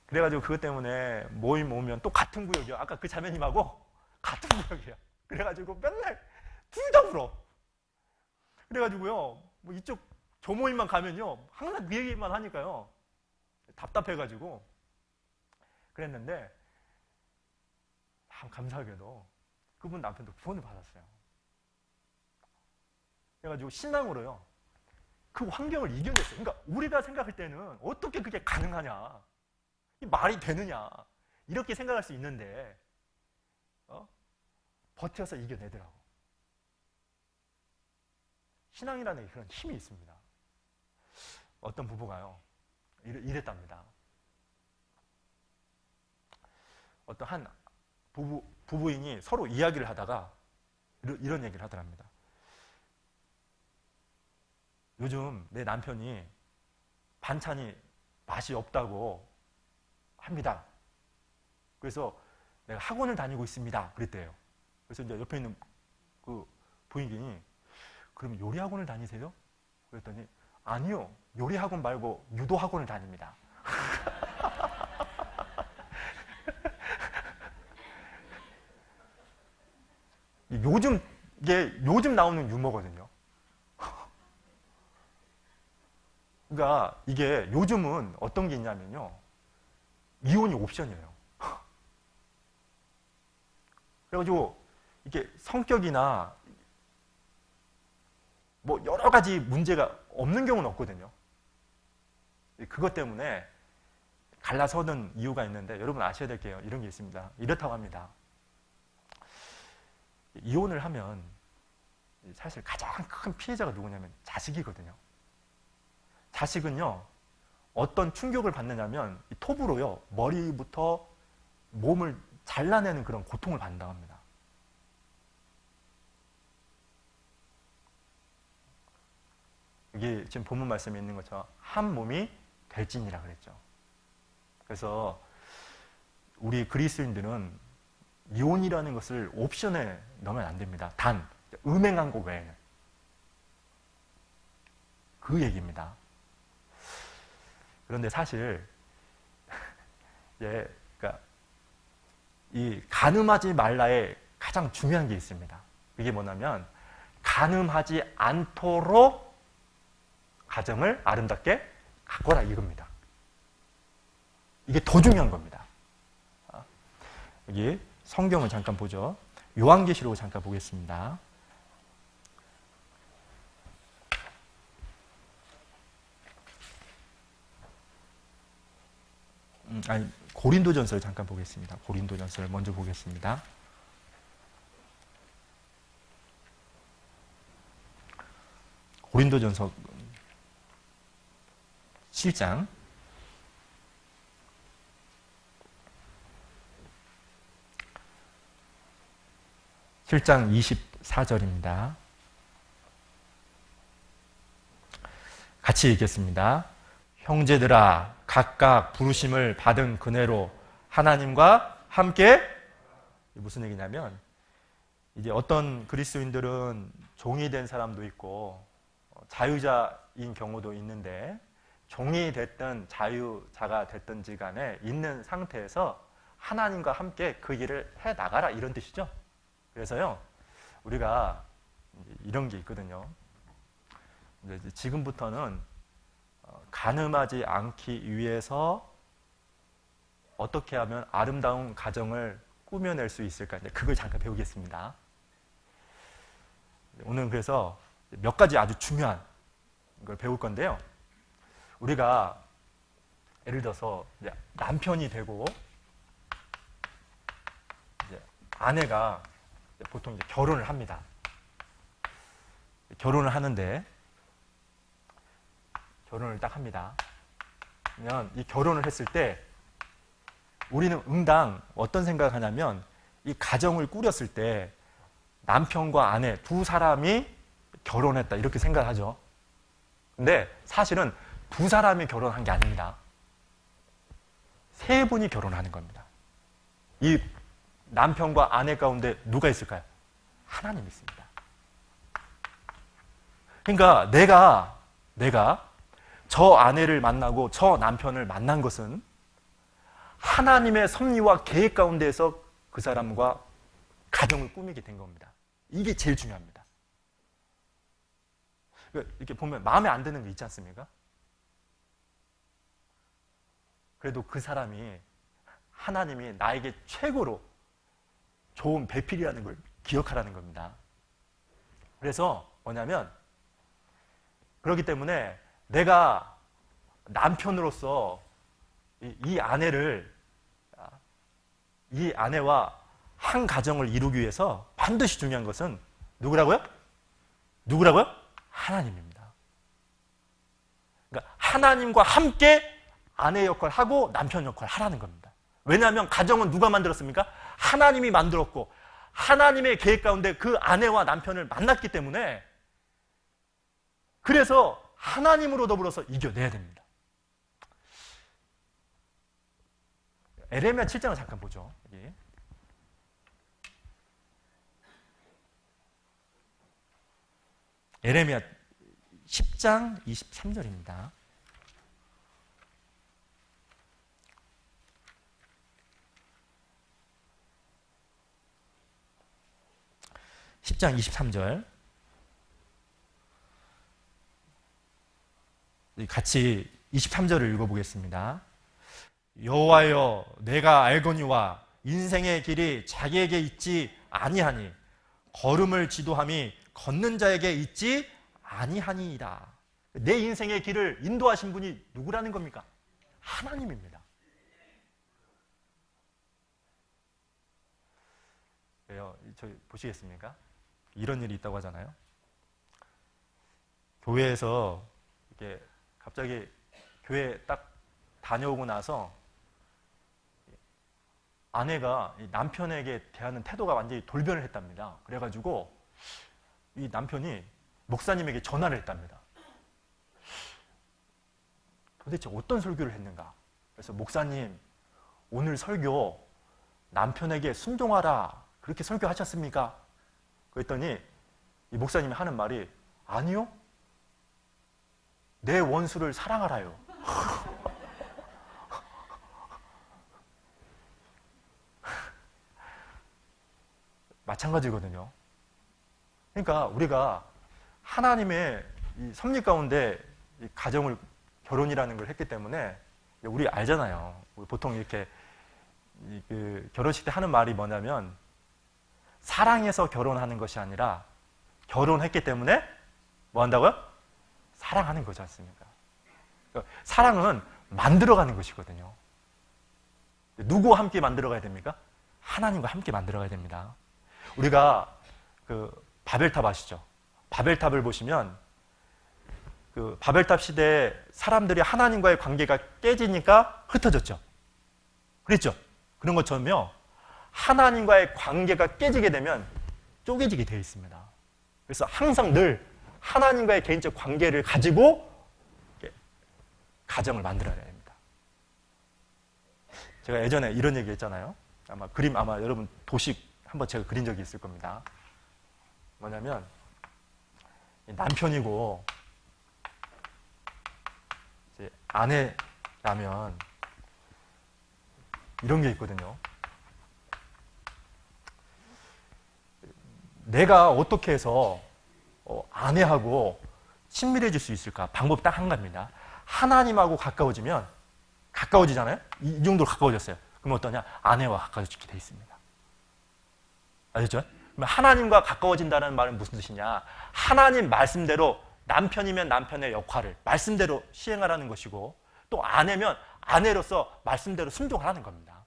그래가지고 그것 때문에 모임 오면 또 같은 구역이요. 아까 그 자매님하고 같은 구역이에요. 그래가지고 맨날 둘 다 울어. 그래가지고요, 이쪽 조모임만 가면요, 항상 그 얘기만 하니까요, 답답해가지고 그랬는데, 감사하게도 그분 남편도 구원을 받았어요. 그래가지고 신앙으로요, 그 환경을 이겨냈어요. 그러니까 우리가 생각할 때는 어떻게 그게 가능하냐, 이 말이 되느냐, 이렇게 생각할 수 있는데 버텨서 이겨내더라고. 신앙이라는 그런 힘이 있습니다. 어떤 부부가요, 이랬답니다. 어떤 한 부부인이 서로 이야기를 하다가 이런 얘기를 하더랍니다. 요즘 내 남편이 반찬이 맛이 없다고 합니다. 그래서 내가 학원을 다니고 있습니다. 그랬대요. 그래서 이제 옆에 있는 그 부인이, 그럼 요리 학원을 다니세요? 그랬더니, 아니요, 요리 학원 말고 유도 학원을 다닙니다. 요즘 나오는 유머거든요. 그러니까 이게 요즘은 어떤 게 있냐면요, 이혼이 옵션이에요. 그래가지고 이게 성격이나 여러 가지 문제가 없는 경우는 없거든요. 그것 때문에 갈라서는 이유가 있는데, 여러분 아셔야 될 게 이런 게 있습니다. 이렇다고 합니다. 이혼을 하면 사실 가장 큰 피해자가 누구냐면 자식이거든요. 자식은요, 어떤 충격을 받느냐면 톱으로요, 머리부터 몸을 잘라내는 그런 고통을 받는다고 합니다. 이게 지금 본문 말씀에 있는 것처럼 한 몸이 될지니라 그랬죠. 그래서 우리 그리스도인들은 이혼이라는 것을 옵션에 넣으면 안 됩니다. 단 음행한 것 외에는. 그 얘기입니다. 그런데 사실 그러니까 이 가늠하지 말라에 가장 중요한 게 있습니다. 그게 뭐냐면 가늠하지 않도록 가정을 아름답게 가꿔라 이겁니다. 이게 더 중요한 겁니다. 여기 성경을 잠깐 보죠. 요한계시록을 잠깐 보겠습니다. 고린도전서를 잠깐 보겠습니다. 고린도전서를 먼저 보겠습니다. 고린도전서 7장 24절입니다. 같이 읽겠습니다. 형제들아 각각 부르심을 받은 그네로 하나님과 함께, 무슨 얘기냐면 이제 어떤 그리스도인들은 종이 된 사람도 있고 자유자인 경우도 있는데, 종이 됐든 자유자가 됐든지 간에 있는 상태에서 하나님과 함께 그 일을 해 나가라 이런 뜻이죠. 그래서요 우리가 이런 게 있거든요. 지금부터는 가늠하지 않기 위해서 어떻게 하면 아름다운 가정을 꾸며낼 수 있을까, 그걸 잠깐 배우겠습니다. 오늘 그래서 몇 가지 아주 중요한 걸 배울 건데요. 우리가 예를 들어서 이제 남편이 되고 이제 아내가 보통 이제 결혼을 합니다. 결혼을 하는데 결혼을 딱 합니다. 그러면 이 결혼을 했을 때 우리는 응당 어떤 생각을 하냐면 이 가정을 꾸렸을 때 남편과 아내 두 사람이 결혼했다 이렇게 생각하죠. 근데 사실은 두 사람이 결혼한 게 아닙니다. 세 분이 결혼하는 겁니다. 이 남편과 아내 가운데 누가 있을까요? 하나님이 있습니다. 그러니까 내가 저 아내를 만나고 저 남편을 만난 것은 하나님의 섭리와 계획 가운데에서 그 사람과 가정을 꾸미게 된 겁니다. 이게 제일 중요합니다. 이렇게 보면 마음에 안 드는 게 있지 않습니까? 그래도 그 사람이 하나님이 나에게 최고로 좋은 배필이라는 걸 기억하라는 겁니다. 그래서 뭐냐면 그렇기 때문에 내가 남편으로서 이 아내와 한 가정을 이루기 위해서 반드시 중요한 것은 누구라고요? 하나님입니다. 그러니까 하나님과 함께 아내 역할을 하고 남편 역할을 하라는 겁니다. 왜냐하면 가정은 누가 만들었습니까? 하나님이 만들었고 하나님의 계획 가운데 그 아내와 남편을 만났기 때문에, 그래서 하나님으로 더불어서 이겨내야 됩니다. 에레미야 7장을 잠깐 보죠. 여기. 에레미야 10장 23절입니다. (10장 23절) 같이 23절을 읽어보겠습니다. 여호와여 내가 알거니와 인생의 길이 자기에게 있지 아니하니 걸음을 지도함이 걷는 자에게 있지 아니하니이다. 내 인생의 길을 인도하신 분이 누구라는 겁니까? 하나님입니다. 왜요? 저희 보시겠습니까? 이런 일이 있다고 하잖아요. 교회에서 이렇게 갑자기 교회 딱 다녀오고 나서 아내가 남편에게 대하는 태도가 완전히 돌변을 했답니다. 그래가지고 이 남편이 목사님에게 전화를 했답니다. 도대체 어떤 설교를 했는가? 그래서 목사님, 오늘 설교 남편에게 순종하라 그렇게 설교하셨습니까? 그랬더니 이 목사님이 하는 말이 아니요. 내 원수를 사랑하라요. 마찬가지거든요. 그러니까 우리가 하나님의 이 섭리 가운데 이 가정을, 결혼이라는 걸 했기 때문에 우리 알잖아요. 우리 보통 이렇게 그 결혼식 때 하는 말이 뭐냐면 사랑해서 결혼하는 것이 아니라 결혼했기 때문에 뭐 한다고요? 사랑하는 거지 않습니까? 그러니까 사랑은 만들어가는 것이거든요. 누구와 함께 만들어가야 됩니까? 하나님과 함께 만들어가야 됩니다. 우리가 그 바벨탑 아시죠? 바벨탑을 보시면 그 바벨탑 시대에 사람들이 하나님과의 관계가 깨지니까 흩어졌죠. 그랬죠? 그런 것처럼요. 하나님과의 관계가 깨지게 되면 쪼개지게 되어 있습니다. 그래서 항상 늘 하나님과의 개인적 관계를 가지고 가정을 만들어야 됩니다. 제가 예전에 이런 얘기 했잖아요. 아마 여러분 도식 한번 제가 그린 적이 있을 겁니다. 뭐냐면 남편이고 이제 아내라면 이런 게 있거든요. 내가 어떻게 해서 아내하고 친밀해질 수 있을까? 방법 딱 한 가지입니다. 하나님하고 가까워지잖아요? 이 정도로 가까워졌어요. 그럼 어떠냐? 아내와 가까워지게 돼 있습니다. 아셨죠? 그럼 하나님과 가까워진다는 말은 무슨 뜻이냐? 하나님 말씀대로 남편이면 남편의 역할을 말씀대로 시행하라는 것이고, 또 아내면 아내로서 말씀대로 순종하라는 겁니다.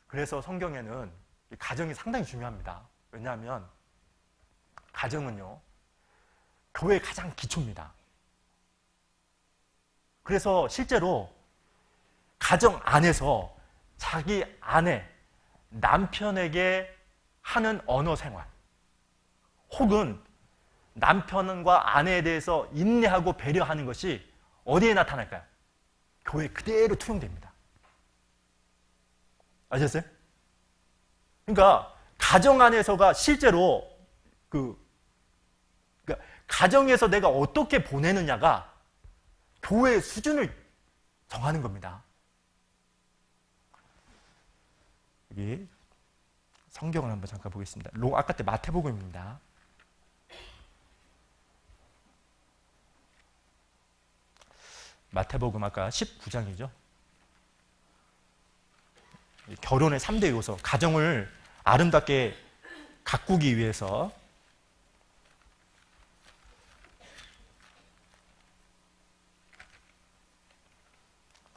그래서 성경에는 가정이 상당히 중요합니다. 왜냐하면 가정은요, 교회의 가장 기초입니다. 그래서 실제로 가정 안에서 자기 아내, 남편에게 하는 언어 생활, 혹은 남편과 아내에 대해서 인내하고 배려하는 것이 어디에 나타날까요? 교회에 그대로 투영됩니다. 아셨어요? 그러니까 가정 안에서가 실제로 그러니까 가정에서 내가 어떻게 보내느냐가 교회의 수준을 정하는 겁니다. 여기 성경을 한번 잠깐 보겠습니다. 아까 때 마태복음입니다. 마태복음 아까 19장이죠. 결혼의 3대 요소, 가정을 아름답게 가꾸기 위해서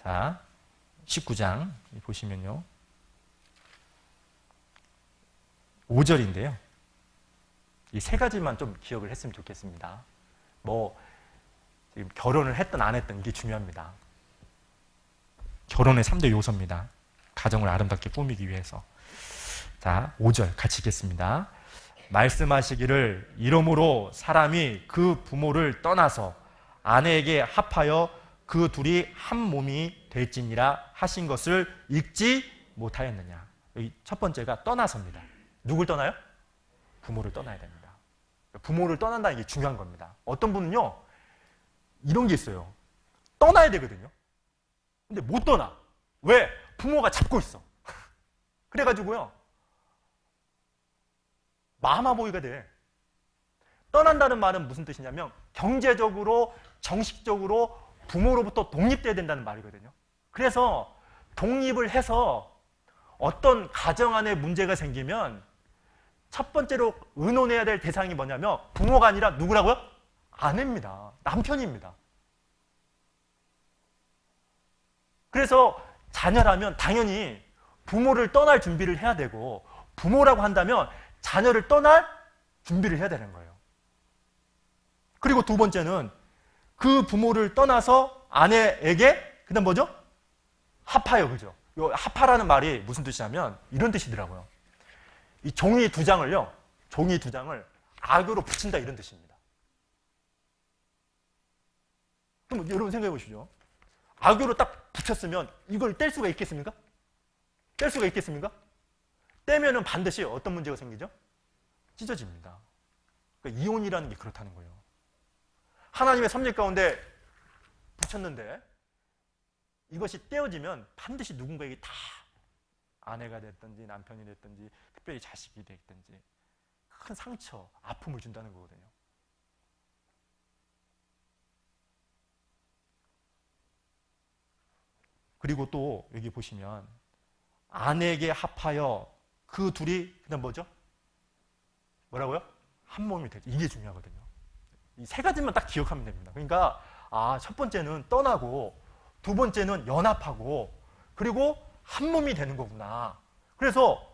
자, 19장 보시면요. 5절인데요. 이 세 가지만 좀 기억을 했으면 좋겠습니다. 지금 결혼을 했든 안 했든 이게 중요합니다. 결혼의 3대 요소입니다. 가정을 아름답게 꾸미기 위해서. 자, 5절 같이 읽겠습니다. 말씀하시기를 이러므로 사람이 그 부모를 떠나서 아내에게 합하여 그 둘이 한 몸이 될지니라 하신 것을 읽지 못하였느냐. 여기 첫 번째가 떠나서입니다. 누굴 떠나요? 부모를 떠나야 됩니다. 부모를 떠난다는 게 중요한 겁니다. 어떤 분은요, 이런 게 있어요. 떠나야 되거든요. 근데 못 떠나. 왜? 부모가 잡고 있어. 그래가지고요, 마마보이가 돼. 떠난다는 말은 무슨 뜻이냐면 경제적으로, 정식적으로 부모로부터 독립돼야 된다는 말이거든요. 그래서 독립을 해서 어떤 가정 안에 문제가 생기면 첫 번째로 의논해야 될 대상이 뭐냐면 부모가 아니라 누구라고요? 아내입니다. 남편입니다. 그래서 자녀라면 당연히 부모를 떠날 준비를 해야 되고, 부모라고 한다면 자녀를 떠날 준비를 해야 되는 거예요. 그리고 두 번째는 그 부모를 떠나서 아내에게 그다음 뭐죠? 합하여, 그죠? 이 합하라는 말이 무슨 뜻이냐면 이런 뜻이더라고요. 이 종이 두 장을 악으로 붙인다, 이런 뜻입니다. 그럼 여러분 생각해 보시죠. 악으로 딱 붙였으면 이걸 뗄 수가 있겠습니까? 뗄 수가 있겠습니까? 떼면은 반드시 어떤 문제가 생기죠? 찢어집니다. 그러니까 이혼이라는 게 그렇다는 거예요. 하나님의 섭리 가운데 붙였는데 이것이 떼어지면 반드시 누군가에게 다 아내가 됐든지 남편이 됐든지 특별히 자식이 됐든지 큰 상처, 아픔을 준다는 거거든요. 그리고 또 여기 보시면 아내에게 합하여 그 둘이 그다음 뭐죠? 뭐라고요? 한 몸이 되죠. 이게 중요하거든요. 이 세 가지만 딱 기억하면 됩니다. 그러니까 첫 번째는 떠나고 두 번째는 연합하고 그리고 한 몸이 되는 거구나. 그래서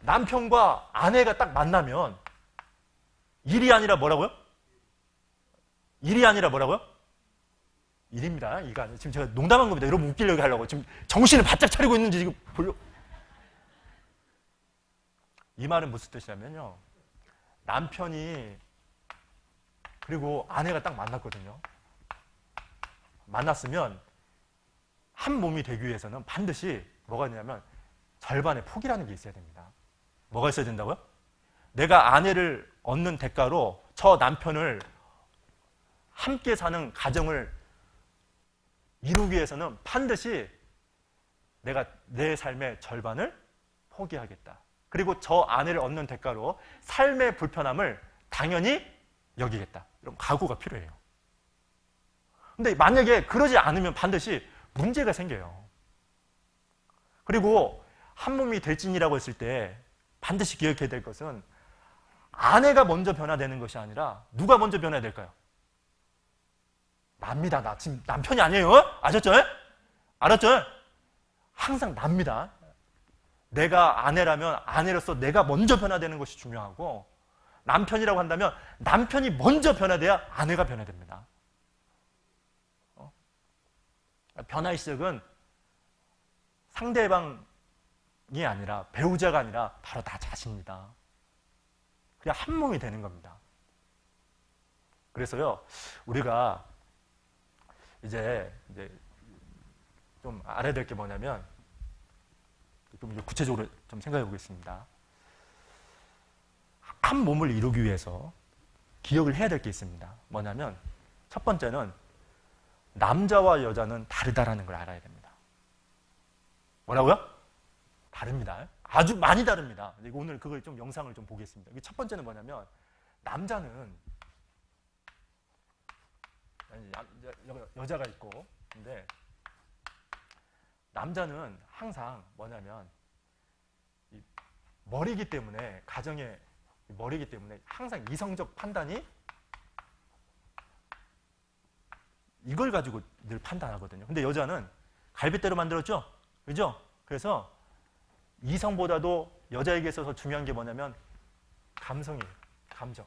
남편과 아내가 딱 만나면 일이 아니라 뭐라고요? 일이 아니라 뭐라고요? 일입니다. 이거 아니에요. 지금 제가 농담한 겁니다. 여러분 웃기려고 하려고. 지금 정신을 바짝 차리고 있는지 지금 보려고. 이 말은 무슨 뜻이냐면요. 남편이 그리고 아내가 딱 만났거든요. 만났으면 한 몸이 되기 위해서는 반드시 뭐가 있냐면 절반의 포기라는 게 있어야 됩니다. 뭐가 있어야 된다고요? 내가 아내를 얻는 대가로 저 남편을 함께 사는 가정을 이루기 위해서는 반드시 내가 내 삶의 절반을 포기하겠다. 그리고 저 아내를 얻는 대가로 삶의 불편함을 당연히 여기겠다. 이런 각오가 필요해요. 근데 만약에 그러지 않으면 반드시 문제가 생겨요. 그리고 한 몸이 될진이라고 했을 때 반드시 기억해야 될 것은 아내가 먼저 변화되는 것이 아니라 누가 먼저 변화해야 될까요? 납니다. 나 지금 남편이 아니에요. 아셨죠? 알았죠? 항상 납니다. 내가 아내라면 아내로서 내가 먼저 변화되는 것이 중요하고 남편이라고 한다면 남편이 먼저 변화돼야 아내가 변화됩니다. 변화의 시작은 상대방이 아니라 배우자가 아니라 바로 나 자신입니다. 그냥 한 몸이 되는 겁니다. 그래서요 우리가 이제 좀 알아야 될 게 뭐냐면 좀 구체적으로 좀 생각해 보겠습니다. 한 몸을 이루기 위해서 기억을 해야 될 게 있습니다. 뭐냐면 첫 번째는 남자와 여자는 다르다라는 걸 알아야 됩니다. 뭐라고요? 다릅니다. 아주 많이 다릅니다. 오늘 그걸 좀 영상을 좀 보겠습니다. 첫 번째는 뭐냐면 남자는 여자가 있고 근데 남자는 항상 뭐냐면 머리이기 때문에 가정의 머리이기 때문에 항상 이성적 판단이 이걸 가지고 늘 판단하거든요. 근데 여자는 갈빗대로 만들었죠? 그죠? 그래서 이성보다도 여자에게 있어서 중요한 게 뭐냐면 감성이에요. 감정.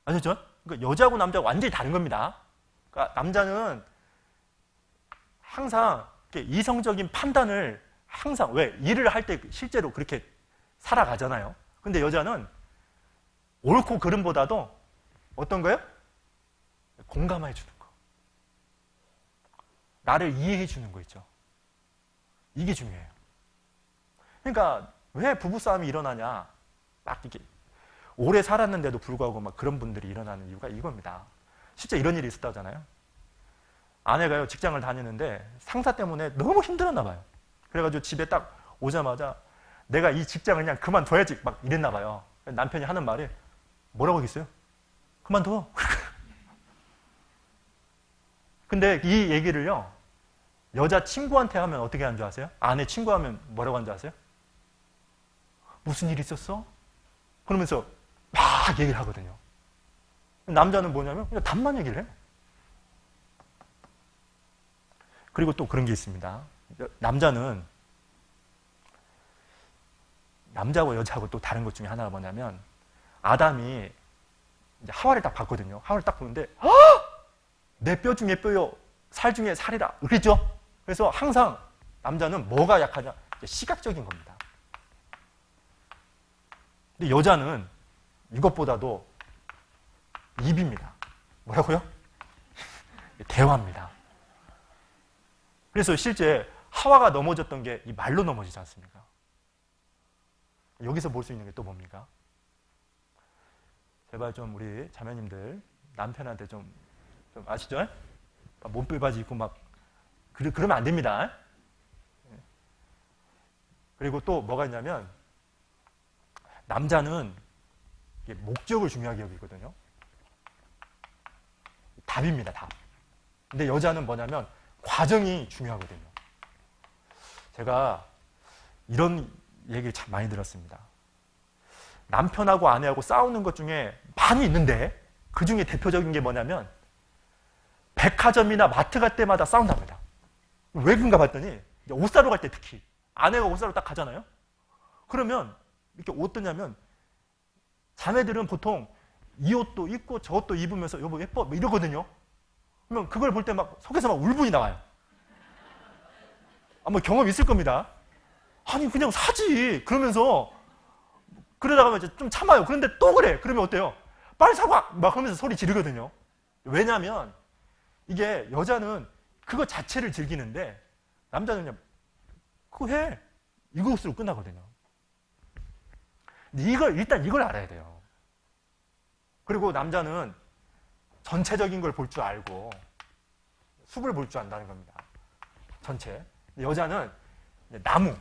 아셨죠? 그러니까 여자하고 남자하고 완전히 다른 겁니다. 그러니까 남자는 항상 이성적인 판단을 항상 왜? 일을 할 때 실제로 그렇게 살아가잖아요. 근데 여자는 옳고 그름보다도 어떤 거예요? 공감해 주는 거. 나를 이해해 주는 거 있죠. 이게 중요해요. 그러니까 왜 부부싸움이 일어나냐? 막 이렇게 오래 살았는데도 불구하고 막 그런 분들이 일어나는 이유가 이겁니다. 실제 이런 일이 있었다잖아요. 아내가요 직장을 다니는데 상사 때문에 너무 힘들었나 봐요. 그래가지고 집에 딱 오자마자 내가 이 직장을 그냥 그만둬야지 막 이랬나 봐요. 남편이 하는 말이 뭐라고 하겠어요? 그만둬. 근데 이 얘기를요 여자 친구한테 하면 어떻게 하는 줄 아세요? 아내 친구 하면 뭐라고 하는 줄 아세요? 무슨 일 있었어? 그러면서 막 얘기를 하거든요. 남자는 뭐냐면 그냥 답만 얘기를 해요. 그리고 또 그런 게 있습니다. 남자는 남자하고 여자하고 또 다른 것 중에 하나가 뭐냐면 아담이 이제 하와를 딱 봤거든요. 하와를 딱 보는데 내 뼈 중에 뼈요 살 중에 살이라 그랬죠. 그래서 항상 남자는 뭐가 약하냐? 시각적인 겁니다. 근데 여자는 이것보다도 입입니다. 뭐라고요? 대화입니다. 그래서 실제 하와가 넘어졌던 게 이 말로 넘어지지 않습니까? 여기서 볼 수 있는 게 또 뭡니까? 제발 좀 우리 자매님들 남편한테 좀 아시죠? 몸빼바지 입고 막 그러면 안 됩니다. 그리고 또 뭐가 있냐면 남자는 목적을 중요하게 여기거든요. 답입니다, 답. 근데 여자는 뭐냐면 과정이 중요하거든요. 제가 이런 얘기를 참 많이 들었습니다. 남편하고 아내하고 싸우는 것 중에 많이 있는데 그 중에 대표적인 게 뭐냐면 백화점이나 마트 갈 때마다 싸운답니다. 왜 그런가 봤더니 옷 사러 갈 때 특히 아내가 옷 사러 딱 가잖아요. 그러면 이렇게 어떠냐면 자매들은 보통 이 옷도 입고 저 옷도 입으면서 여보 예뻐 뭐 이러거든요. 그러면 그걸 볼 때 막 속에서 막 울분이 나와요. 아마 경험 있을 겁니다. 아니 그냥 사지 그러면서 그러다가 이제 좀 참아요. 그런데 또 그래. 그러면 어때요? 빨리 사과 막 하면서 소리 지르거든요. 왜냐하면 이게 여자는 그거 자체를 즐기는데 남자는 그냥 그거 해 이것으로 끝나거든요. 근데 일단 이걸 알아야 돼요. 그리고 남자는 전체적인 걸 볼 줄 알고 숲을 볼 줄 안다는 겁니다. 전체. 여자는 나무,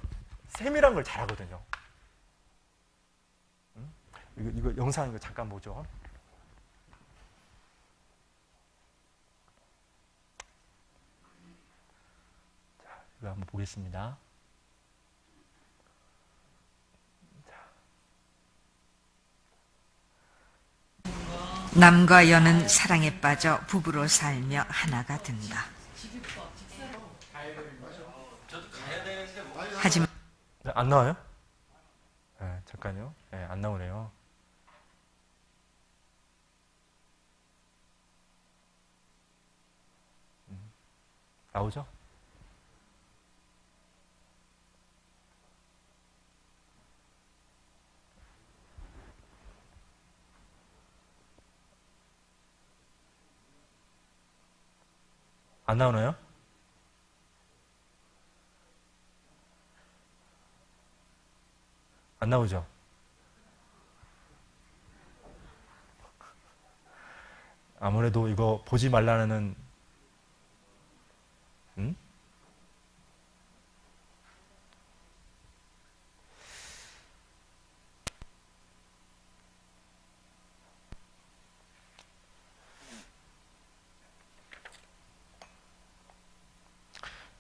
세밀한 걸 잘하거든요. 이거 영상 이거 잠깐 보죠. 자, 이거 한번 보겠습니다.
남과 여는 사랑에 빠져 부부로 살며 하나가 된다. 하지만
안 나와요? 네, 잠깐요. 네, 안 나오네요. 나오죠? 안 나오나요? 안 나오죠? 아무래도 이거 보지 말라는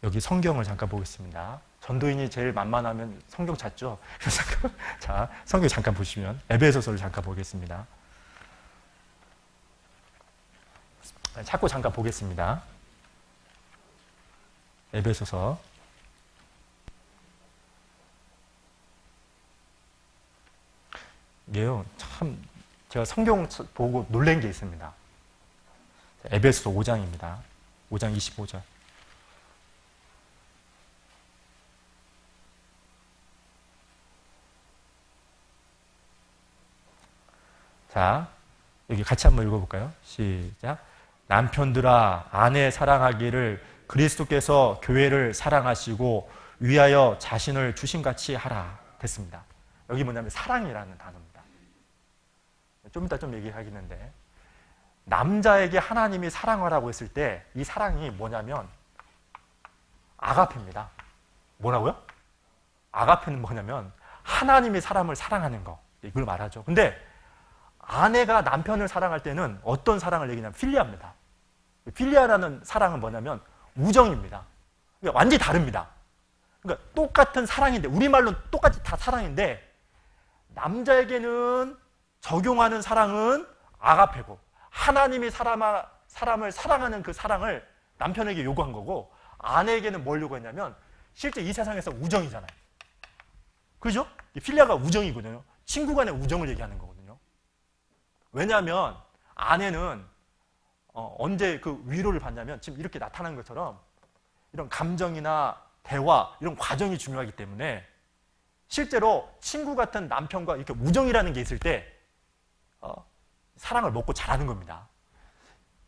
여기 성경을 잠깐 보겠습니다. 전도인이 제일 만만하면 성경 찾죠? 자, 성경 잠깐 보시면 에베소서를 잠깐 보겠습니다. 찾고 잠깐 보겠습니다. 에베소서. 이게요, 참 제가 성경 보고 놀란 게 있습니다. 에베소서 5장입니다. 5장 25절. 자, 여기 같이 한번 읽어볼까요? 시작. 남편들아, 아내 사랑하기를 그리스도께서 교회를 사랑하시고 위하여 자신을 주심같이 하라. 됐습니다. 여기 뭐냐면 사랑이라는 단어입니다. 좀 이따 좀 얘기하겠는데 남자에게 하나님이 사랑하라고 했을 때 이 사랑이 뭐냐면 아가페입니다. 뭐라고요? 아가페는 뭐냐면 하나님이 사람을 사랑하는 거. 이걸 말하죠. 근데 아내가 남편을 사랑할 때는 어떤 사랑을 얘기냐면 필리아입니다. 필리아라는 사랑은 뭐냐면 우정입니다. 그러니까 완전히 다릅니다. 그러니까 똑같은 사랑인데 우리말로 똑같이 다 사랑인데 남자에게는 적용하는 사랑은 아가페고 하나님이 사람을 사랑하는 그 사랑을 남편에게 요구한 거고 아내에게는 뭘 요구했냐면 실제 이 세상에서 우정이잖아요. 그죠? 필리아가 우정이거든요. 친구 간의 우정을 얘기하는 거거든요. 왜냐하면 아내는 언제 그 위로를 받냐면 지금 이렇게 나타난 것처럼 이런 감정이나 대화 이런 과정이 중요하기 때문에 실제로 친구 같은 남편과 이렇게 우정이라는 게 있을 때 사랑을 먹고 자라는 겁니다.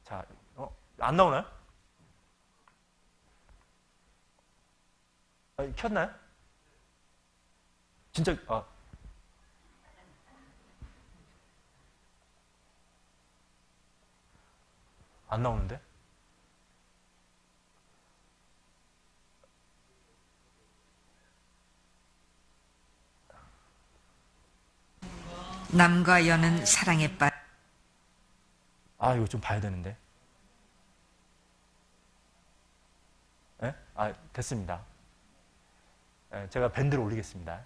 자, 안 나오나요? 켰나요? 진짜 안 나오는데?
남과 여는 사랑에 빠.
아, 이거 좀 봐야 되는데. 예? 아, 됐습니다. 예, 제가 밴드를 올리겠습니다.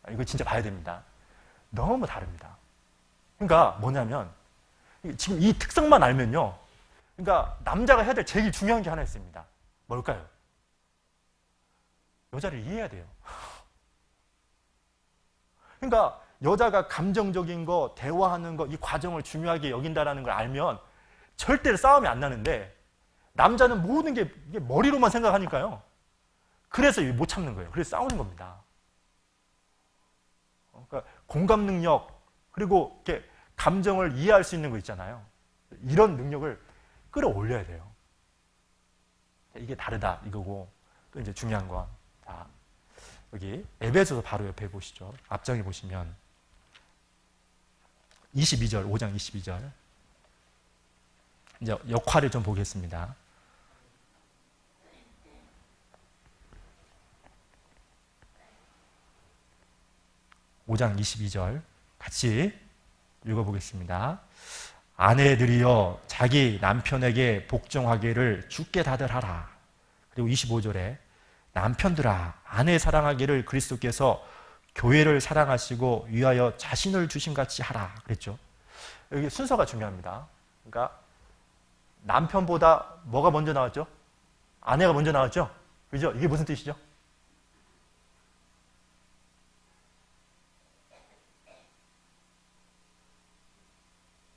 아, 이거 진짜 봐야 됩니다. 너무 다릅니다. 그러니까 뭐냐면, 지금 이 특성만 알면요. 그러니까 남자가 해야 될 제일 중요한 게 하나 있습니다. 뭘까요? 여자를 이해해야 돼요. 그러니까 여자가 감정적인 거, 대화하는 거, 이 과정을 중요하게 여긴다는 걸 알면 절대로 싸움이 안 나는데, 남자는 모든 게 이게 머리로만 생각하니까요. 그래서 못 참는 거예요. 그래서 싸우는 겁니다. 그러니까 공감 능력, 그리고 이렇게 감정을 이해할 수 있는 거 있잖아요. 이런 능력을 끌어올려야 돼요. 이게 다르다 이거고, 또 이제 중요한 건, 자, 여기 에베소서 바로 옆에 보시죠. 앞장에 보시면 22절, 5장 22절. 이제 역할을 좀 보겠습니다. (5장 22절) 같이 읽어보겠습니다. 아내들이여 자기 남편에게 복종하기를 주께 다들 하라. 그리고 25절에 남편들아 아내 사랑하기를 그리스도께서 교회를 사랑하시고 위하여 자신을 주심같이 하라 그랬죠. 여기 순서가 중요합니다. 그러니까 남편보다 뭐가 먼저 나왔죠? 아내가 먼저 나왔죠? 그죠? 이게 무슨 뜻이죠?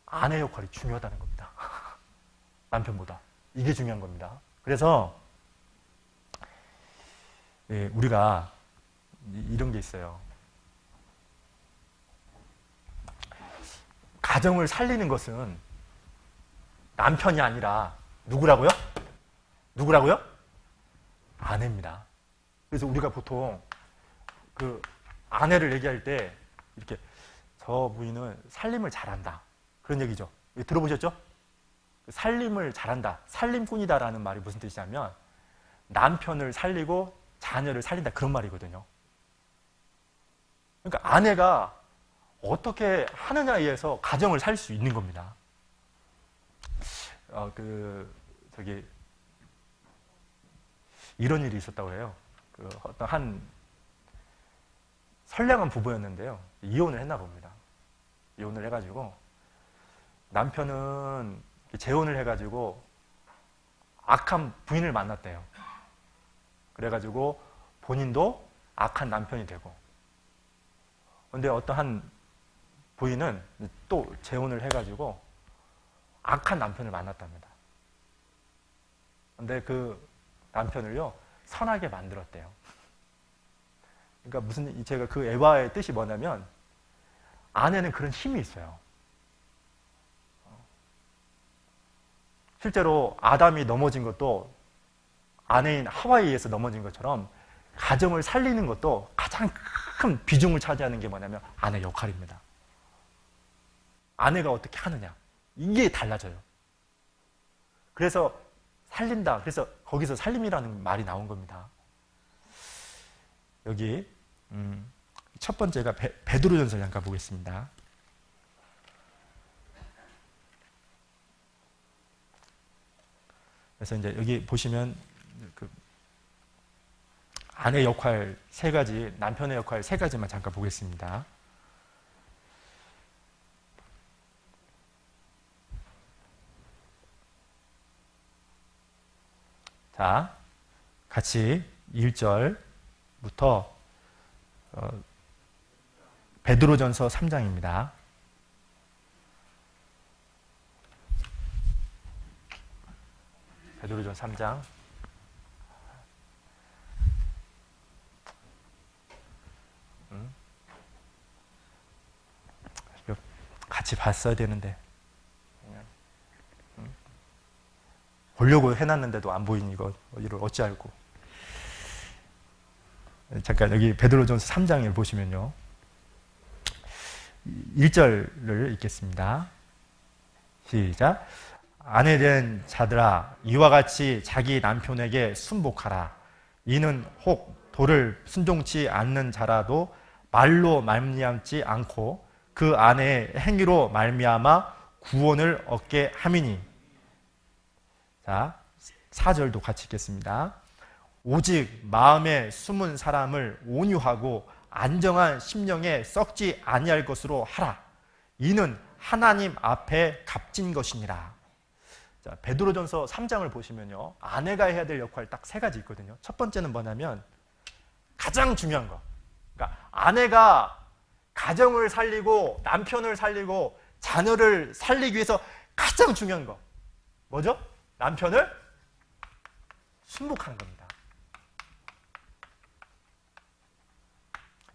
아내 역할이 중요하다는 겁니다. 남편보다. 이게 중요한 겁니다. 그래서 우리가 이런 게 있어요. 가정을 살리는 것은 남편이 아니라 누구라고요? 누구라고요? 아내입니다. 그래서 우리가 보통 그 아내를 얘기할 때 이렇게 저 부인은 살림을 잘한다. 그런 얘기죠. 들어보셨죠? 살림을 잘한다. 살림꾼이다라는 말이 무슨 뜻이냐면 남편을 살리고 자녀를 살린다. 그런 말이거든요. 그러니까 아내가 어떻게 하느냐에 의해서 가정을 살 수 있는 겁니다. 이런 일이 있었다고 해요. 어떤 한 선량한 부부였는데요. 이혼을 했나 봅니다. 이혼을 해가지고 남편은 재혼을 해가지고 악한 부인을 만났대요. 그래가지고 본인도 악한 남편이 되고, 근데 어떤 한 부인은 또 재혼을 해가지고 악한 남편을 만났답니다. 근데 그 남편을요 선하게 만들었대요. 그러니까 제가 그 에바의 뜻이 뭐냐면 아내는 그런 힘이 있어요. 실제로 아담이 넘어진 것도 아내인 하와에 의해서 넘어진 것처럼 가정을 살리는 것도 가장 큰 비중을 차지하는 게 뭐냐면 아내 역할입니다. 아내가 어떻게 하느냐, 이게 달라져요. 그래서 살린다. 그래서 거기서 살림이라는 말이 나온 겁니다. 여기 첫 번째가 베드로전서 잠깐 보겠습니다. 그래서 이제 여기 보시면 그 아내 역할 세 가지, 남편의 역할 세 가지만 잠깐 보겠습니다. 자, 같이 1절부터 베드로전서 3장입니다. 베드로전서 3장. 같이 봤어야 되는데 보려고 해놨는데도 안 보이니 이걸 어찌 알고. 잠깐 여기 베드로전서 3장을 보시면요 1절을 읽겠습니다. 시작.
아내된 자들아 이와 같이 자기 남편에게 순복하라. 이는 혹 도를 순종치 않는 자라도 말로 말미암지 않고 그 아내의 행위로 말미암아 구원을 얻게 함이니. 자, 4절도 같이 읽겠습니다. 오직 마음에 숨은 사람을 온유하고 안정한 심령에 썩지 아니할 것으로 하라. 이는 하나님 앞에 값진 것이니라. 자, 베드로전서 3장을 보시면요, 아내가 해야 될 역할 딱 세 가지 있거든요. 첫 번째는 뭐냐면 가장 중요한 거. 그러니까 아내가 가정을 살리고 남편을 살리고 자녀를 살리기 위해서 가장 중요한 거 뭐죠? 남편을 순복하는 겁니다.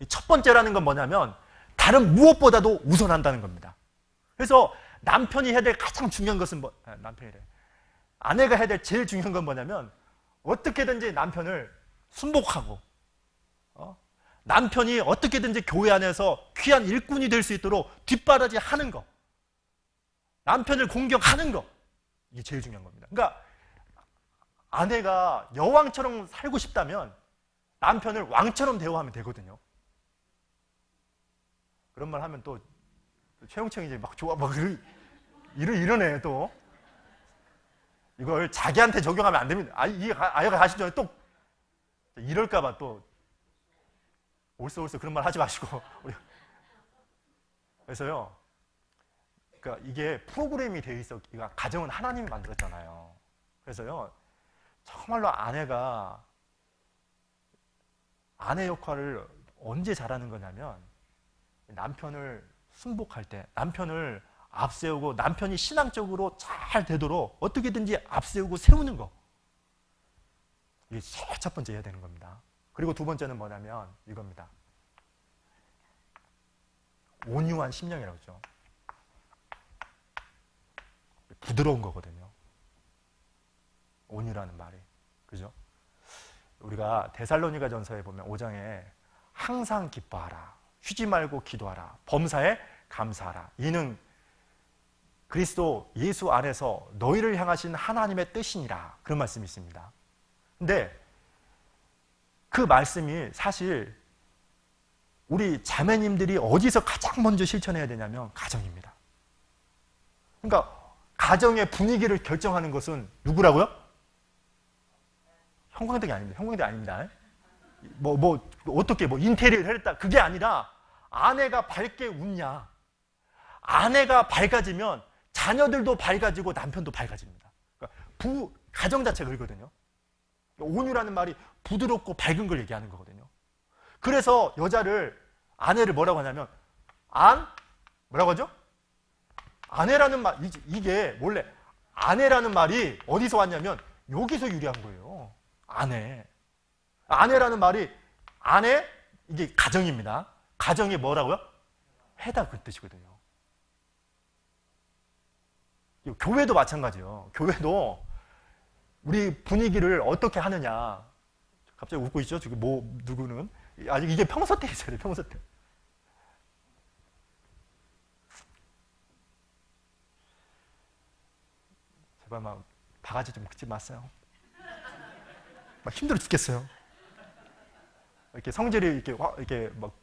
이 첫 번째라는 건 뭐냐면 다른 무엇보다도 우선한다는 겁니다. 그래서 남편이 해야 될 가장 중요한 것은 아내가 해야 될 제일 중요한 건 뭐냐면 어떻게든지 남편을 순복하고 남편이 어떻게든지 교회 안에서 귀한 일꾼이 될 수 있도록 뒷바라지 하는 거, 남편을 공격하는 거, 이게 제일 중요한 겁니다. 그러니까 아내가 여왕처럼 살고 싶다면 남편을 왕처럼 대우하면 되거든요. 그런 말 하면 또 최영청이 이제 막 좋아, 막 이러네 또. 이걸 자기한테 적용하면 안 됩니다. 아이가 가시 전에 또 이럴까봐 또 올쏘올쏘 그런 말 하지 마시고. 그래서요, 그러니까 이게 프로그램이 돼 있어. 가정은 하나님이 만들었잖아요. 그래서요, 정말로 아내가 아내 역할을 언제 잘하는 거냐면 남편을 순복할 때, 남편을 앞세우고 남편이 신앙적으로 잘 되도록 어떻게든지 앞세우고 세우는 거, 이게 제일 첫 번째 해야 되는 겁니다. 그리고 두 번째는 뭐냐면 이겁니다. 온유한 심령이라고 하죠. 부드러운 거거든요. 온유라는 말이. 그죠? 우리가 데살로니가 전서에 보면 5장에 항상 기뻐하라, 쉬지 말고 기도하라, 범사에 감사하라. 이는 그리스도 예수 안에서 너희를 향하신 하나님의 뜻이니라. 그런 말씀이 있습니다. 근데 그 말씀이 사실 우리 자매님들이 어디서 가장 먼저 실천해야 되냐면 가정입니다. 그러니까 가정의 분위기를 결정하는 것은 누구라고요? 형광등이 아닙니다. 형광등이 아닙니다. 어떻게 인테리어를 했다, 그게 아니라 아내가 밝게 웃냐, 아내가 밝아지면 자녀들도 밝아지고 남편도 밝아집니다. 그러니까 가정 자체가 그러거든요. 온유라는 말이 부드럽고 밝은 걸 얘기하는 거거든요. 그래서 아내를 뭐라고 하냐면 뭐라고 하죠? 아내라는 말, 이게 원래 아내라는 말이 어디서 왔냐면 여기서 유래한 거예요. 아내라는 말이 이게 가정입니다. 가정이 뭐라고요? 해다, 그 뜻이거든요. 교회도 마찬가지예요. 교회도 우리 분위기를 어떻게 하느냐. 갑자기 웃고 있죠? 지금 누구는? 아직 이게 평소 때 있어야 돼요, 평소 때. 제발 막 바가지 좀 긁지 마세요. 막 힘들어 죽겠어요. 이렇게 성질이 이렇게 막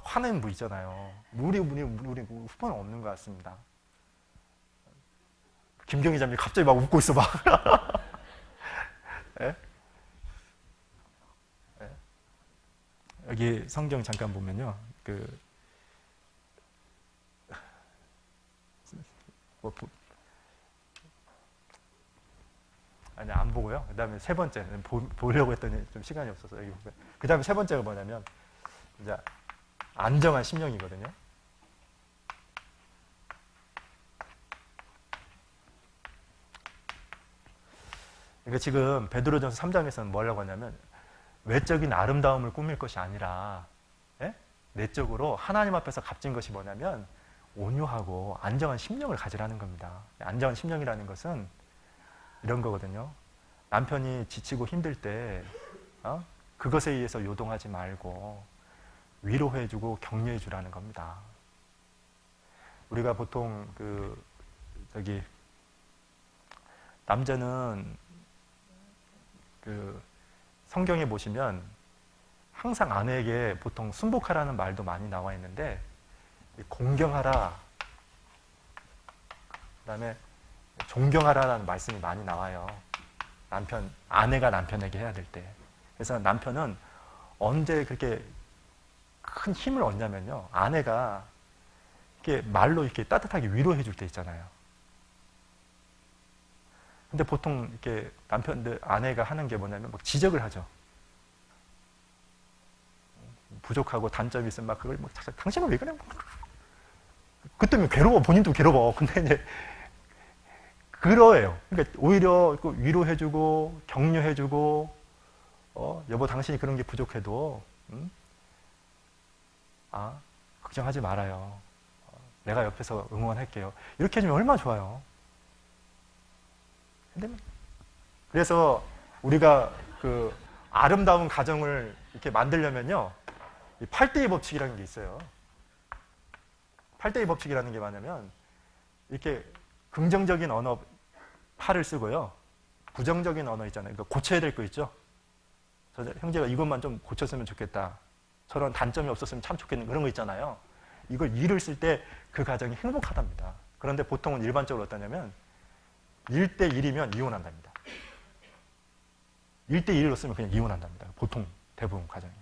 화내는 분 있잖아요. 우리 후보는 없는 것 같습니다. 김경희 자매 갑자기 막 웃고 있어 막. 네? 네? 여기 성경 잠깐 보면요, 아니, 안 보고요. 그 다음에 세 번째, 보려고 했더니 좀 시간이 없어서 여기 보고요. 그 다음에 세 번째가 뭐냐면, 이제 안정한 심령이거든요. 그러니까 지금 베드로전서 3장에서는 뭐라고 하냐면 외적인 아름다움을 꾸밀 것이 아니라 내적으로 하나님 앞에서 값진 것이 뭐냐면 온유하고 안정한 심령을 가지라는 겁니다. 안정한 심령이라는 것은 이런 거거든요. 남편이 지치고 힘들 때 그것에 의해서 요동하지 말고 위로해주고 격려해주라는 겁니다. 우리가 보통
남자는 그 성경에 보시면 항상 아내에게 보통 순복하라는 말도 많이 나와 있는데 공경하라, 그다음에 존경하라는 말씀이 많이 나와요. 아내가 남편에게 해야 될 때. 그래서 남편은 언제 그렇게 큰 힘을 얻냐면요, 아내가 이렇게 말로 이렇게 따뜻하게 위로해 줄 때 있잖아요. 근데 보통 이렇게 아내가 하는 게 뭐냐면 막 지적을 하죠. 부족하고 단점이 있으면 막 그걸 막 당신은 왜 그래? 그때면 괴로워, 본인도 괴로워. 근데 이제 그러해요. 그러니까 오히려 위로해주고 격려해주고, 여보 당신이 그런 게 부족해도 걱정하지 말아요. 내가 옆에서 응원할게요. 이렇게 해주면 얼마나 좋아요. 그래서 우리가 그 아름다운 가정을 이렇게 만들려면요, 이 8대2 법칙이라는 게 있어요. 8대2 법칙이라는 게 뭐냐면, 이렇게 긍정적인 언어 8을 쓰고요, 부정적인 언어 있잖아요. 그러니까 고쳐야 될 거 있죠. 형제가 이것만 좀 고쳤으면 좋겠다, 저런 단점이 없었으면 참 좋겠는 그런 거 있잖아요. 이걸 2를 쓸 때 그 가정이 행복하답니다. 그런데 보통은 일반적으로 어떠냐면 1대1이면 이혼한답니다. 1대1로 쓰면 그냥 이혼한답니다. 보통 대부분 가정이.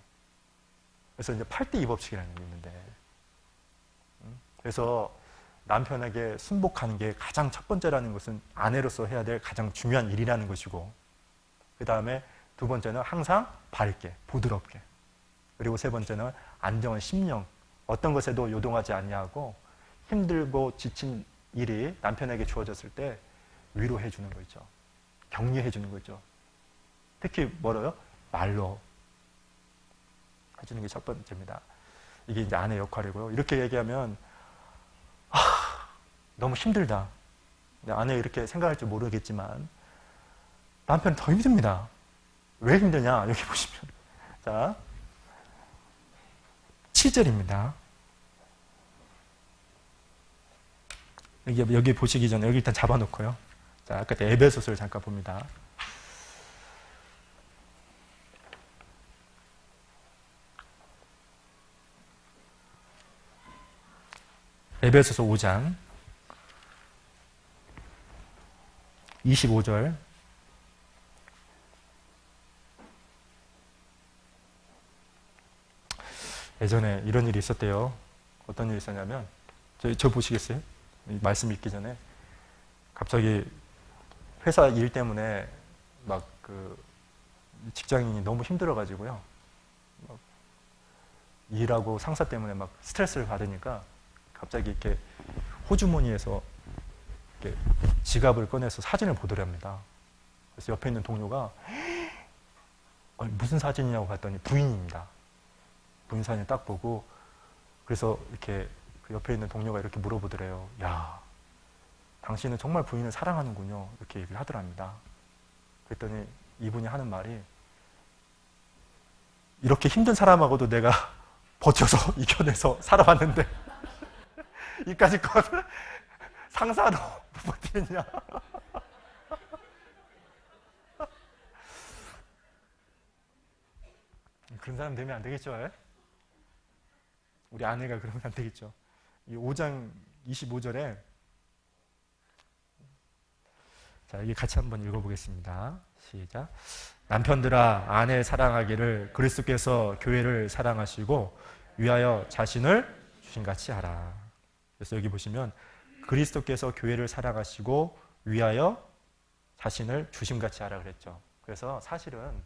그래서 이제 8대2 법칙이라는 게 있는데, 그래서 남편에게 순복하는 게 가장 첫 번째라는 것은 아내로서 해야 될 가장 중요한 일이라는 것이고, 그 다음에 두 번째는 항상 밝게, 부드럽게, 그리고 세 번째는 안정한 심령, 어떤 것에도 요동하지 아니하고 힘들고 지친 일이 남편에게 주어졌을 때 위로해 주는 거 있죠. 격려해 주는 거 있죠. 특히 뭐라요? 말로 해주는 게 첫 번째입니다. 이게 이제 아내 역할이고요. 이렇게 얘기하면 너무 힘들다, 아내 이렇게 생각할 줄 모르겠지만 남편 더 힘듭니다. 왜 힘드냐? 여기 보시면, 자 7절입니다. 여기 보시기 전에 여기 일단 잡아놓고요. 자, 아까 에베소서를 잠깐 봅니다. 에베소서 5장 25절. 예전에 이런 일이 있었대요. 어떤 일이 있었냐면, 저 보시겠어요? 이 말씀 읽기 전에 갑자기 회사 일 때문에 막 그 직장인이 너무 힘들어가지고요, 막 일하고 상사 때문에 막 스트레스를 받으니까 갑자기 이렇게 호주머니에서 이렇게 지갑을 꺼내서 사진을 보더랍니다. 그래서 옆에 있는 동료가 무슨 사진이냐고 봤더니 부인입니다. 부인 사진을 딱 보고, 그래서 이렇게 그 옆에 있는 동료가 이렇게 물어보더래요. 야, 당신은 정말 부인을 사랑하는군요. 이렇게 얘기를 하더랍니다. 그랬더니 이분이 하는 말이, 이렇게 힘든 사람하고도 내가 버텨서 이겨내서 살아왔는데 이까짓 것 상사도 못 버티냐. 그런 사람 되면 안 되겠죠? 우리 아내가 그러면 안 되겠죠. 이 5장 25절에, 자, 여기 같이 한번 읽어보겠습니다. 시작. 남편들아, 아내 사랑하기를 그리스도께서 교회를 사랑하시고 위하여 자신을 주신같이 하라. 그래서 여기 보시면 그리스도께서 교회를 사랑하시고 위하여 자신을 주심같이 하라 그랬죠. 그래서 사실은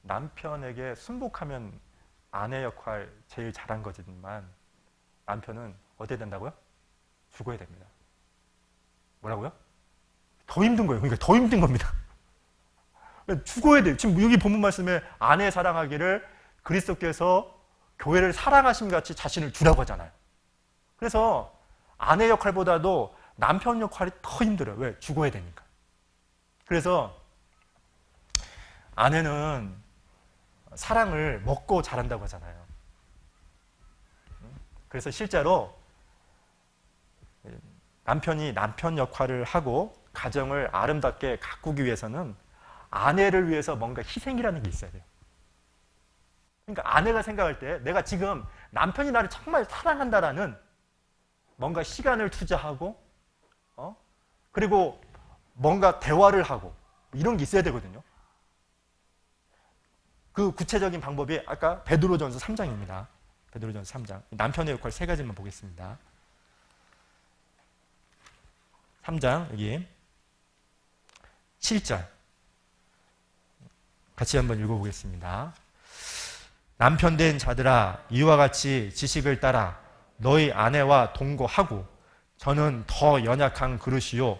남편에게 순복하면 아내 역할 제일 잘한 거지만, 남편은 어떻게 된다고요? 죽어야 됩니다. 뭐라고요? 더 힘든 거예요. 그러니까 더 힘든 겁니다. 죽어야 돼요. 지금 여기 본문 말씀에 아내 사랑하기를 그리스도께서 교회를 사랑하심 같이 자신을 주라고 하잖아요. 그래서 아내 역할보다도 남편 역할이 더 힘들어요. 왜? 죽어야 되니까. 그래서 아내는 사랑을 먹고 자란다고 하잖아요. 그래서 실제로 남편이 남편 역할을 하고
가정을 아름답게 가꾸기 위해서는 아내를 위해서 뭔가 희생이라는 게 있어야 돼요. 그러니까 아내가 생각할 때 내가 지금 남편이 나를 정말 사랑한다라는 뭔가 시간을 투자하고 그리고 뭔가 대화를 하고 이런 게 있어야 되거든요. 그 구체적인 방법이 아까 베드로전서 3장입니다. 베드로전서 3장. 남편의 역할 세 가지만 보겠습니다. 3장 여기 7절 같이 한번 읽어보겠습니다. 남편 된 자들아 이와 같이 지식을 따라 너희 아내와 동거하고 저는 더 연약한 그릇이요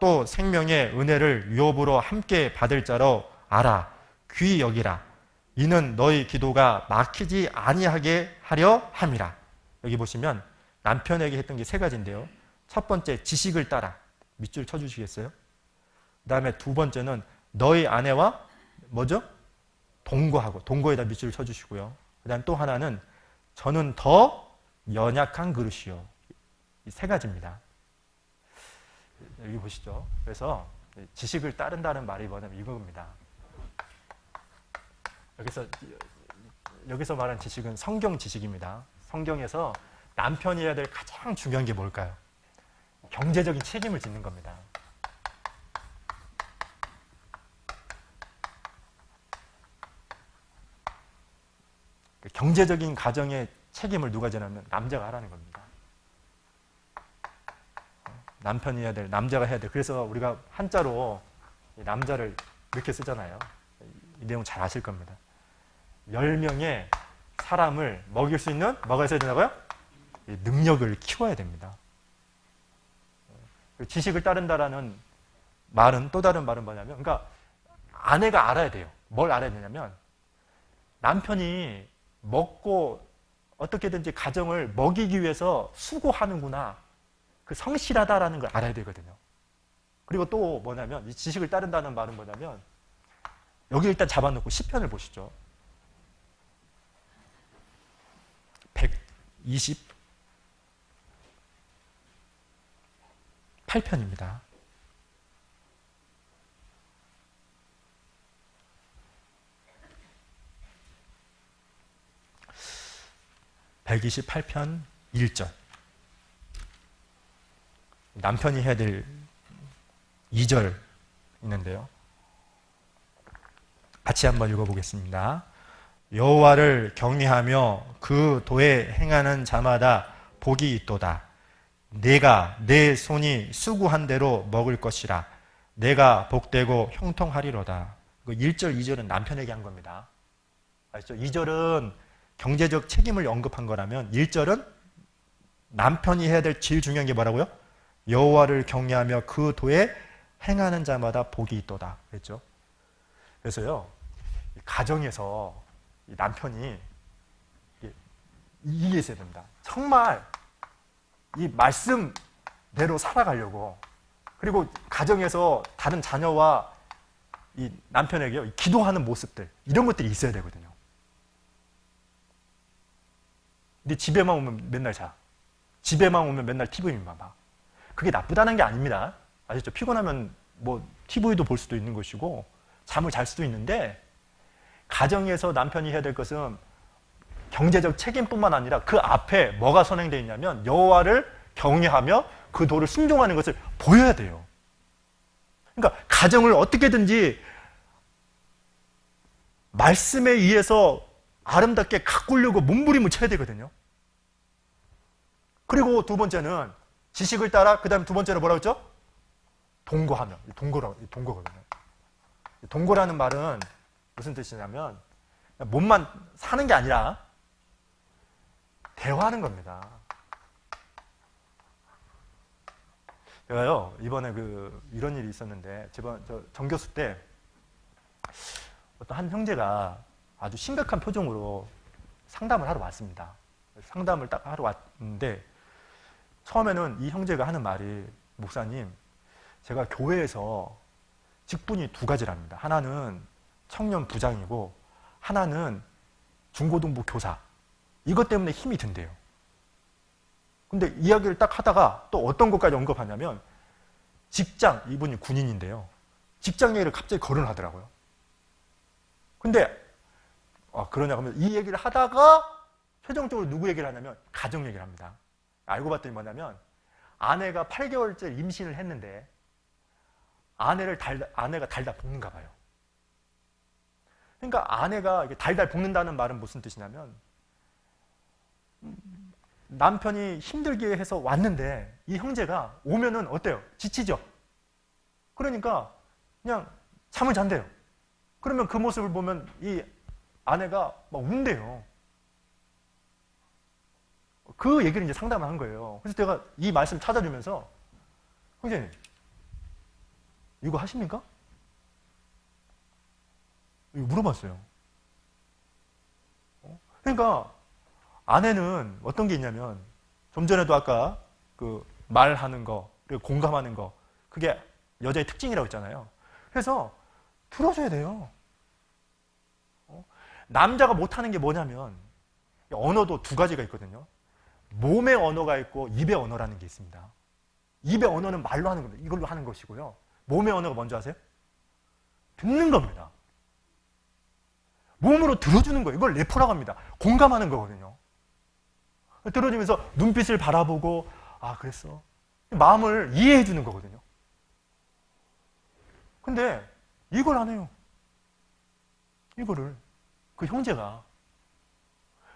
또 생명의 은혜를 유업으로 함께 받을 자로 알아 귀히 여기라 이는 너희 기도가 막히지 아니하게 하려 함이라. 여기 보시면 남편에게 했던 게 세 가지인데요. 첫 번째 지식을 따라 밑줄 쳐주시겠어요? 그 다음에 두 번째는 너희 아내와 뭐죠? 동거하고 동거에다 밑줄을 쳐주시고요. 그 다음 또 하나는 저는 더 연약한 그릇이요. 이 세 가지입니다. 여기 보시죠. 그래서 지식을 따른다는 말이 뭐냐면 이겁니다. 여기서 말한 지식은 성경 지식입니다. 성경에서 남편이 해야 될 가장 중요한 게 뭘까요? 경제적인 책임을 짓는 겁니다. 경제적인 가정의 책임을 누가 지냐면 남자가 하라는 겁니다. 남편이 해야 될, 남자가 해야 돼. 그래서 우리가 한자로 남자를 이렇게 쓰잖아요. 이 내용 잘 아실 겁니다. 10명의 사람을 먹일 수 있는 뭐가 있어야 된다고요? 능력을 키워야 됩니다. 지식을 따른다라는 말은 또 다른 말은 뭐냐면 그러니까 아내가 알아야 돼요. 뭘 알아야 되냐면 남편이 먹고 어떻게든지 가정을 먹이기 위해서 수고하는구나. 그 성실하다라는 걸 알아야 되거든요. 그리고 또 뭐냐면 이 지식을 따른다는 말은 뭐냐면 여기 일단 잡아놓고 시편을 보시죠. 128편입니다. (128편) 1절 남편이 해야 될 2절 있는데요. 같이 한번 읽어보겠습니다. 여호와를 경외하며 그 도에 행하는 자마다 복이 있도다. 내가 내 손이 수고한 대로 먹을 것이라. 내가 복되고 형통하리로다. 1절, 2절은 남편에게 한 겁니다. 아시죠? 2절은 경제적 책임을 언급한 거라면 1절은 남편이 해야 될 제일 중요한 게 뭐라고요? 여호와를 경외하며 그 도에 행하는 자마다 복이 있도다. 그랬죠? 그래서요, 가정에서 남편이 이게 있어야 됩니다. 정말 이 말씀대로 살아가려고 그리고 가정에서 다른 자녀와 이 남편에게 기도하는 모습들 이런 것들이 있어야 되거든요. 근데 집에만 오면 맨날 자. 집에만 오면 맨날 TV만 봐. 그게 나쁘다는 게 아닙니다. 아시죠? 피곤하면 뭐 TV도 볼 수도 있는 것이고 잠을 잘 수도 있는데 가정에서 남편이 해야 될 것은 경제적 책임뿐만 아니라 그 앞에 뭐가 선행되어 있냐면 여호와를 경외하며 그 도를 순종하는 것을 보여야 돼요. 그러니까 가정을 어떻게든지 말씀에 의해서 아름답게 가꾸려고 몸부림을 쳐야 되거든요. 그리고 두 번째는 지식을 따라 그 다음에 두 번째는 뭐라고 했죠? 동거하며. 동거거든요. 동거라는 말은 무슨 뜻이냐면 몸만 사는 게 아니라 대화하는 겁니다. 제가요 이번에 이런 일이 있었는데 저 정교수 때 어떤 한 형제가 아주 심각한 표정으로 상담을 하러 왔습니다. 상담을 딱 하러 왔는데 처음에는 이 형제가 하는 말이 목사님 제가 교회에서 직분이 두 가지랍니다. 하나는 청년 부장이고 하나는 중고등부 교사. 이것 때문에 힘이 든대요. 근데 이야기를 딱 하다가 또 어떤 것까지 언급하냐면 직장, 이분이 군인인데요. 직장 얘기를 갑자기 거론하더라고요. 근데 그러냐 하면 이 얘기를 하다가 최종적으로 누구 얘기를 하냐면 가정 얘기를 합니다. 알고 봤더니 뭐냐면 아내가 8개월째 임신을 했는데 아내가 달다 볶는가 봐요. 그러니까 아내가 이게 달달 볶는다는 말은 무슨 뜻이냐면 남편이 힘들게 해서 왔는데 이 형제가 오면은 어때요? 지치죠? 그러니까 그냥 잠을 잔대요. 그러면 그 모습을 보면 이 아내가 막 운대요. 그 얘기를 이제 상담을 한 거예요. 그래서 제가 이 말씀 찾아주면서 형제님 이거 하십니까? 이거 물어봤어요. 그러니까 아내는 어떤 게 있냐면 좀 전에도 아까 그 말하는 거 그리고 공감하는 거 그게 여자의 특징이라고 했잖아요. 그래서 들어줘야 돼요. 남자가 못하는 게 뭐냐면 언어도 두 가지가 있거든요. 몸의 언어가 있고 입의 언어라는 게 있습니다. 입의 언어는 말로 하는 겁니다. 이걸로 하는 것이고요. 몸의 언어가 뭔지 아세요? 듣는 겁니다. 몸으로 들어주는 거예요. 이걸 레포라고 합니다. 공감하는 거거든요. 들어주면서 눈빛을 바라보고 그랬어. 마음을 이해해 주는 거거든요. 근데 이걸 안 해요. 이거를 그 형제가.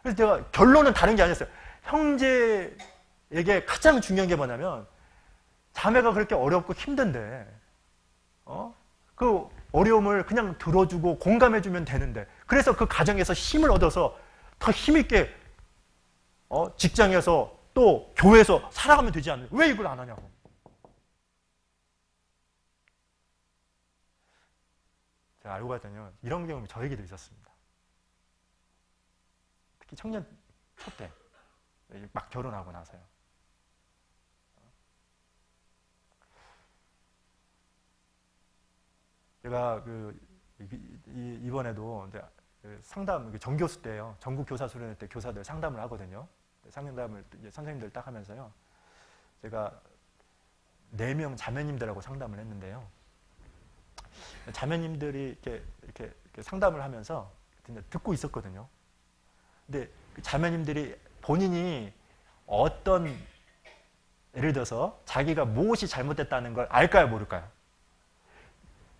그래서 제가 결론은 다른 게 아니었어요. 형제에게 가장 중요한 게 뭐냐면 자매가 그렇게 어렵고 힘든데 그 어려움을 그냥 들어주고 공감해주면 되는데 그래서 그 가정에서 힘을 얻어서 더 힘있게 직장에서 또 교회에서 살아가면 되지 않나요? 왜 이걸 안 하냐고. 제가 알고 봤더니 이런 경험이 저에게도 있었습니다. 특히 청년 초 때 막 결혼하고 나서요. 제가 이번에도 이제 상담 정교수 때요. 전국 교사 수련회 때 교사들 상담을 하거든요. 상담을 선생님들 딱 하면서요. 제가 4명 자매님들하고 상담을 했는데요. 자매님들이 이렇게 상담을 하면서 듣고 있었거든요. 근데 그 자매님들이 본인이 어떤 예를 들어서 자기가 무엇이 잘못됐다는 걸 알까요, 모를까요?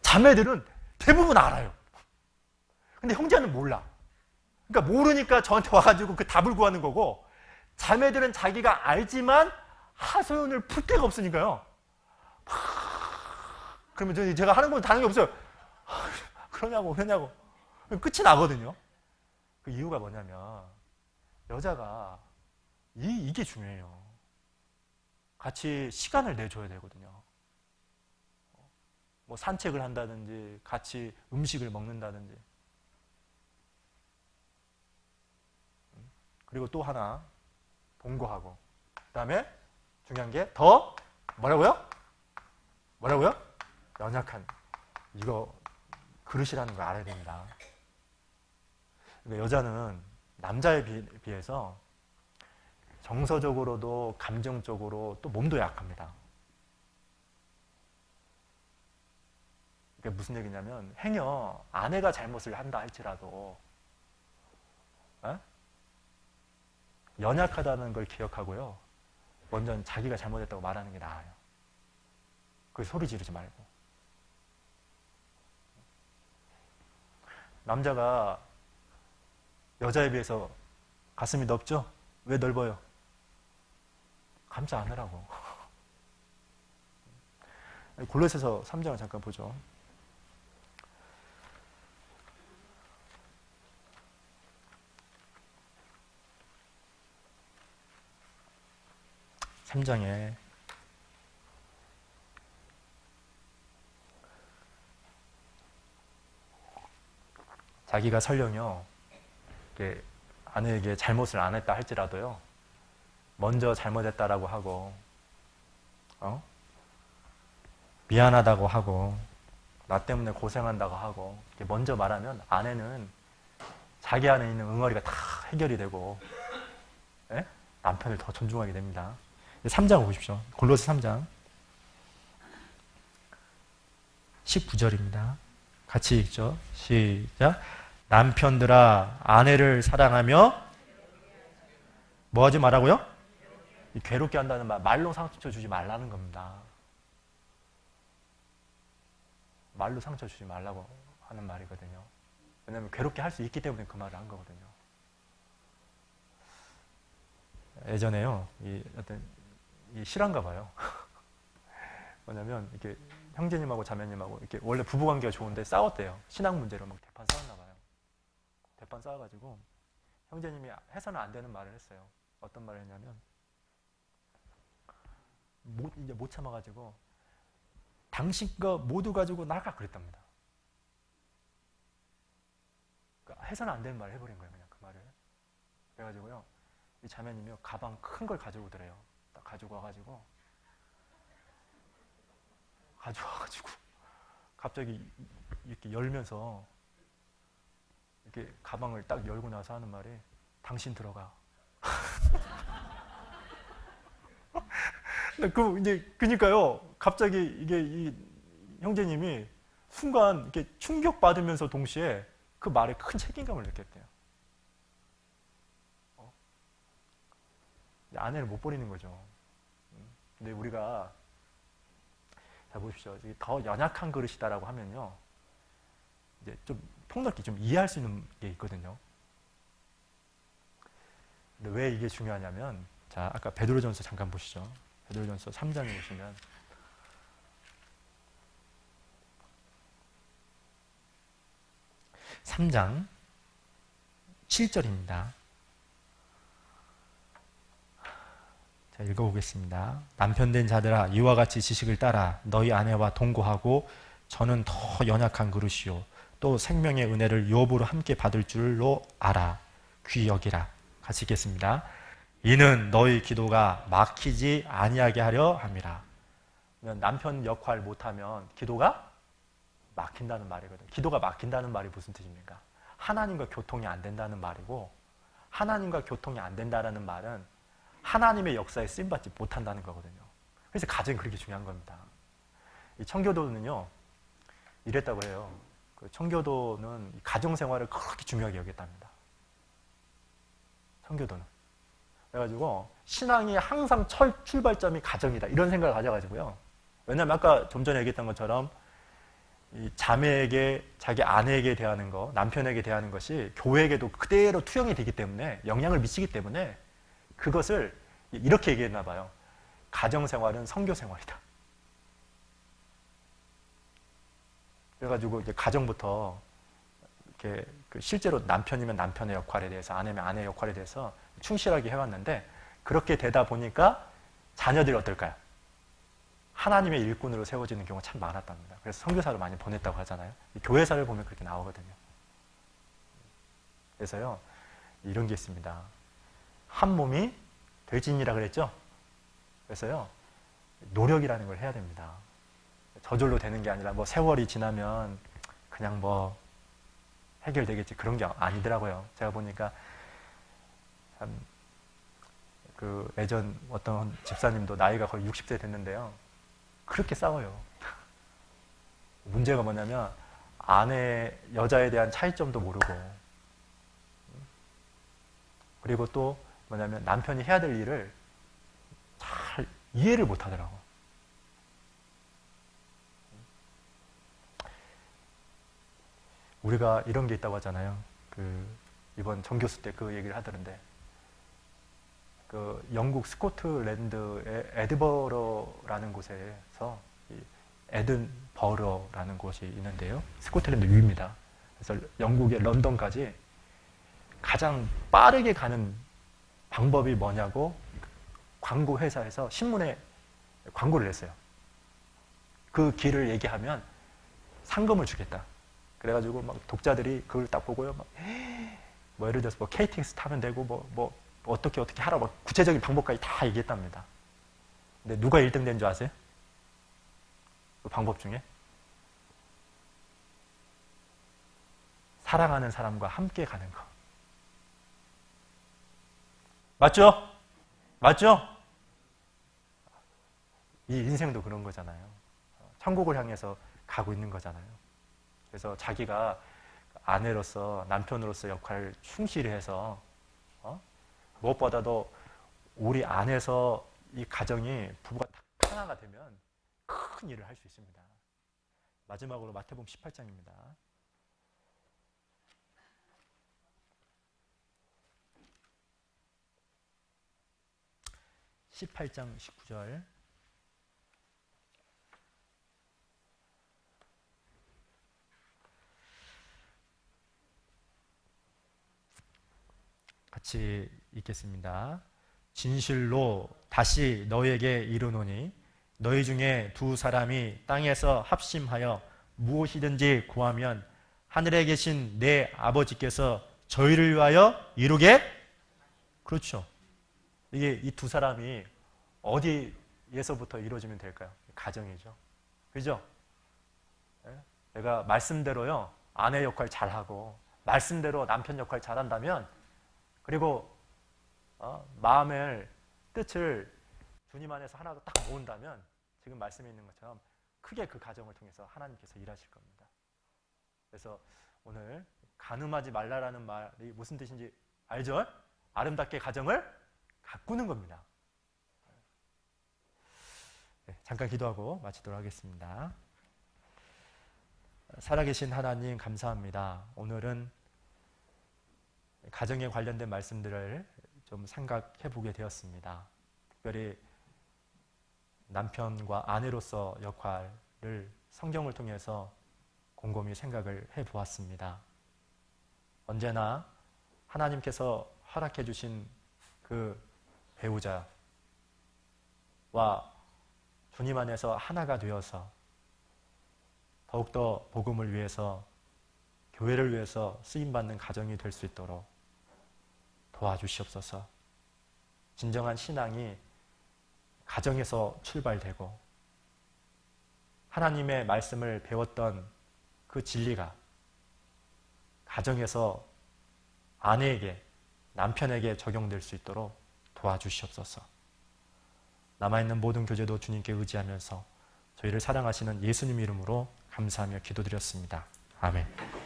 자매들은 대부분 알아요. 근데 형제는 몰라. 그러니까 모르니까 저한테 와가지고 그 답을 구하는 거고 자매들은 자기가 알지만 하소연을 풀 데가 없으니까요. 그러면 제가 하는 건 다른 게 없어요. 그러냐고 끝이 나거든요. 그 이유가 뭐냐면 여자가 이게 중요해요. 같이 시간을 내줘야 되거든요. 뭐 산책을 한다든지 같이 음식을 먹는다든지. 그리고 또 하나 동거하고 그다음에 중요한 게 더 뭐라고요? 연약한 이거 그릇이라는 걸 알아야 됩니다. 그러니까 여자는 남자에 비해서 정서적으로도 감정적으로 또 몸도 약합니다. 그게 무슨 얘기냐면 행여 아내가 잘못을 한다 할지라도 연약하다는 걸 기억하고요. 먼저 자기가 잘못했다고 말하는 게 나아요. 그 소리 지르지 말고. 남자가 여자에 비해서 가슴이 넓죠? 왜 넓어요? 감싸 안으라고. 골로새서 3장을 잠깐 보죠. 삼장에 자기가 설령요 아내에게 잘못을 안 했다 할지라도요 먼저 잘못했다라고 하고 미안하다고 하고 나 때문에 고생한다고 하고 먼저 말하면 아내는 자기 안에 있는 응어리가 다 해결이 되고 남편을 더 존중하게 됩니다. 3장 보십시오. 골로새 3장 19절입니다. 같이 읽죠. 시작. 남편들아 아내를 사랑하며 뭐 하지 말라고요?
이 괴롭게 한다는 말, 말로 상처 주지 말라는 겁니다. 말로 상처 주지 말라고 하는 말이거든요. 왜냐하면 괴롭게 할 수 있기 때문에 그 말을 한 거거든요. 예전에요, 이 실화인가 봐요. 뭐냐면 이렇게 형제님하고 자매님하고 이렇게 원래 부부 관계가 좋은데 싸웠대요. 신앙 문제로 막 대판 싸웠나 봐요. 대판 싸워가지고 형제님이 해서는 안 되는 말을 했어요. 어떤 말을 했냐면 이제 못 참아가지고 당신 거 모두 가지고 나가 그랬답니다. 그러니까 해서는 안 되는 말을 해버린 거예요. 그냥 그 말을. 그래가지고요, 이 자매님이요 가방 큰 걸 가져오더래요. 딱 가지고 와가지고 갑자기 이렇게 열면서 이렇게 가방을 딱 열고 나서 하는 말이 당신 들어가. 그니까요. 갑자기 이게 이 형제님이 순간 이렇게 충격 받으면서 동시에 그 말에 큰 책임감을 느꼈대요. 아내를 못 버리는 거죠. 근데 우리가 자 보십시오. 더 연약한 그릇이다라고 하면요, 이제 좀 폭넓게 좀 이해할 수 있는 게 있거든요. 근데 왜 이게 중요하냐면, 자 아까 베드로전서 잠깐 보시죠. 베드로전서 3장에 보시면 3장 7절입니다. 자, 읽어보겠습니다. 남편된 자들아 이와 같이 지식을 따라 너희 아내와 동거하고 저는 더 연약한 그릇이요 또 생명의 은혜를 유업으로 함께 받을 줄로 알아 귀히 여기라. 같이 읽겠습니다. 이는 너희 기도가 막히지 아니하게 하려 함이라. 남편 역할 못하면 기도가 막힌다는 말이거든요. 기도가 막힌다는 말이 무슨 뜻입니까? 하나님과 교통이 안 된다는 말이고, 하나님과 교통이 안 된다는 말은 하나님의 역사에 쓰임받지 못한다는 거거든요. 그래서 가정이 그렇게 중요한 겁니다. 이 청교도는요 이랬다고 해요. 그 청교도는 가정생활을 그렇게 중요하게 여겼답니다. 청교도는. 그래가지고 신앙이 항상 출발점이 가정이다 이런 생각을 가져가지고요. 왜냐하면 아까 좀 전에 얘기했던 것처럼 이 자매에게 자기 아내에게 대하는 거, 남편에게 대하는 것이 교회에게도 그대로 투영이 되기 때문에, 영향을 미치기 때문에 그것을 이렇게 얘기했나 봐요. 가정생활은 선교생활이다. 그래가지고 이제 가정부터 이렇게 실제로 남편이면 남편의 역할에 대해서, 아내면 아내의 역할에 대해서 충실하게 해왔는데, 그렇게 되다 보니까 자녀들이 어떨까요? 하나님의 일꾼으로 세워지는 경우가 참 많았답니다. 그래서 선교사를 많이 보냈다고 하잖아요. 교회사를 보면 그렇게 나오거든요. 그래서요 이런 게 있습니다. 한 몸이 되진이라 그랬죠? 그래서요 노력이라는 걸 해야 됩니다. 저절로 되는 게 아니라 뭐 세월이 지나면 그냥 뭐 해결되겠지 그런 게 아니더라고요. 제가 보니까 참 그 예전 어떤 집사님도 나이가 거의 60세 됐는데요. 그렇게 싸워요. 문제가 뭐냐면 여자에 대한 차이점도 모르고, 그리고 또 뭐냐면 남편이 해야 될 일을 잘 이해를 못 하더라고. 우리가 이런 게 있다고 하잖아요. 이번 정교수 때 그 얘기를 하더는데, 영국 스코틀랜드의 에드버러라는 곳에서 에든버러라는 곳이 있는데요. 스코틀랜드 위입니다. 그래서 영국의 런던까지 가장 빠르게 가는 방법이 뭐냐고 광고 회사에서 신문에 광고를 했어요. 그 길을 얘기하면 상금을 주겠다. 그래가지고 막 독자들이 그걸 딱 보고요. 뭐 예를 들어서 뭐 KTX 타면 되고 뭐 어떻게 하라 뭐 구체적인 방법까지 다 얘기했답니다. 근데 누가 1등 된 줄 아세요? 그 방법 중에 사랑하는 사람과 함께 가는 거. 맞죠? 맞죠? 이 인생도 그런 거잖아요. 천국을 향해서
가고 있는 거잖아요. 그래서 자기가 아내로서 남편으로서 역할을 충실히 해서 무엇보다도 우리 안에서 이 가정이 부부가 딱 하나가 되면 큰 일을 할 수 있습니다. 마지막으로 마태복음 18장입니다. 18장 19절. 같이 읽겠습니다. 진실로 다시 너희에게 이르노니 너희 중에 두 사람이 땅에서 합심하여 무엇이든지 구하면 하늘에 계신 내 아버지께서 저희를 위하여 이루게. 그렇죠. 이게 이 두 사람이 어디에서부터 이루어지면 될까요? 가정이죠. 그죠? 내가 말씀대로요, 아내 역할 잘하고, 말씀대로 남편 역할 잘한다면, 그리고 마음의 뜻을 주님 안에서 하나로 딱 모은다면, 지금 말씀에 있는 것처럼 크게 그 가정을 통해서 하나님께서 일하실 겁니다. 그래서 오늘 간음하지 말라라는 말이 무슨 뜻인지 알죠? 아름답게 가정을 가꾸는 겁니다. 네, 잠깐 기도하고 마치도록 하겠습니다. 살아계신 하나님 감사합니다. 오늘은 가정에 관련된 말씀들을 좀 생각해 보게 되었습니다. 특별히 남편과 아내로서 역할을 성경을 통해서 곰곰이 생각을 해 보았습니다. 언제나 하나님께서 허락해 주신 그 배우자와 주님 안에서 하나가 되어서 더욱더 복음을 위해서, 교회를 위해서 쓰임받는 가정이 될 수 있도록 도와주시옵소서. 진정한 신앙이 가정에서 출발되고 하나님의 말씀을 배웠던 그 진리가 가정에서 아내에게, 남편에게 적용될 수 있도록 도와주시옵소서. 남아있는 모든 교제도 주님께 의지하면서 저희를 사랑하시는 예수님 이름으로 감사하며 기도드렸습니다. 아멘.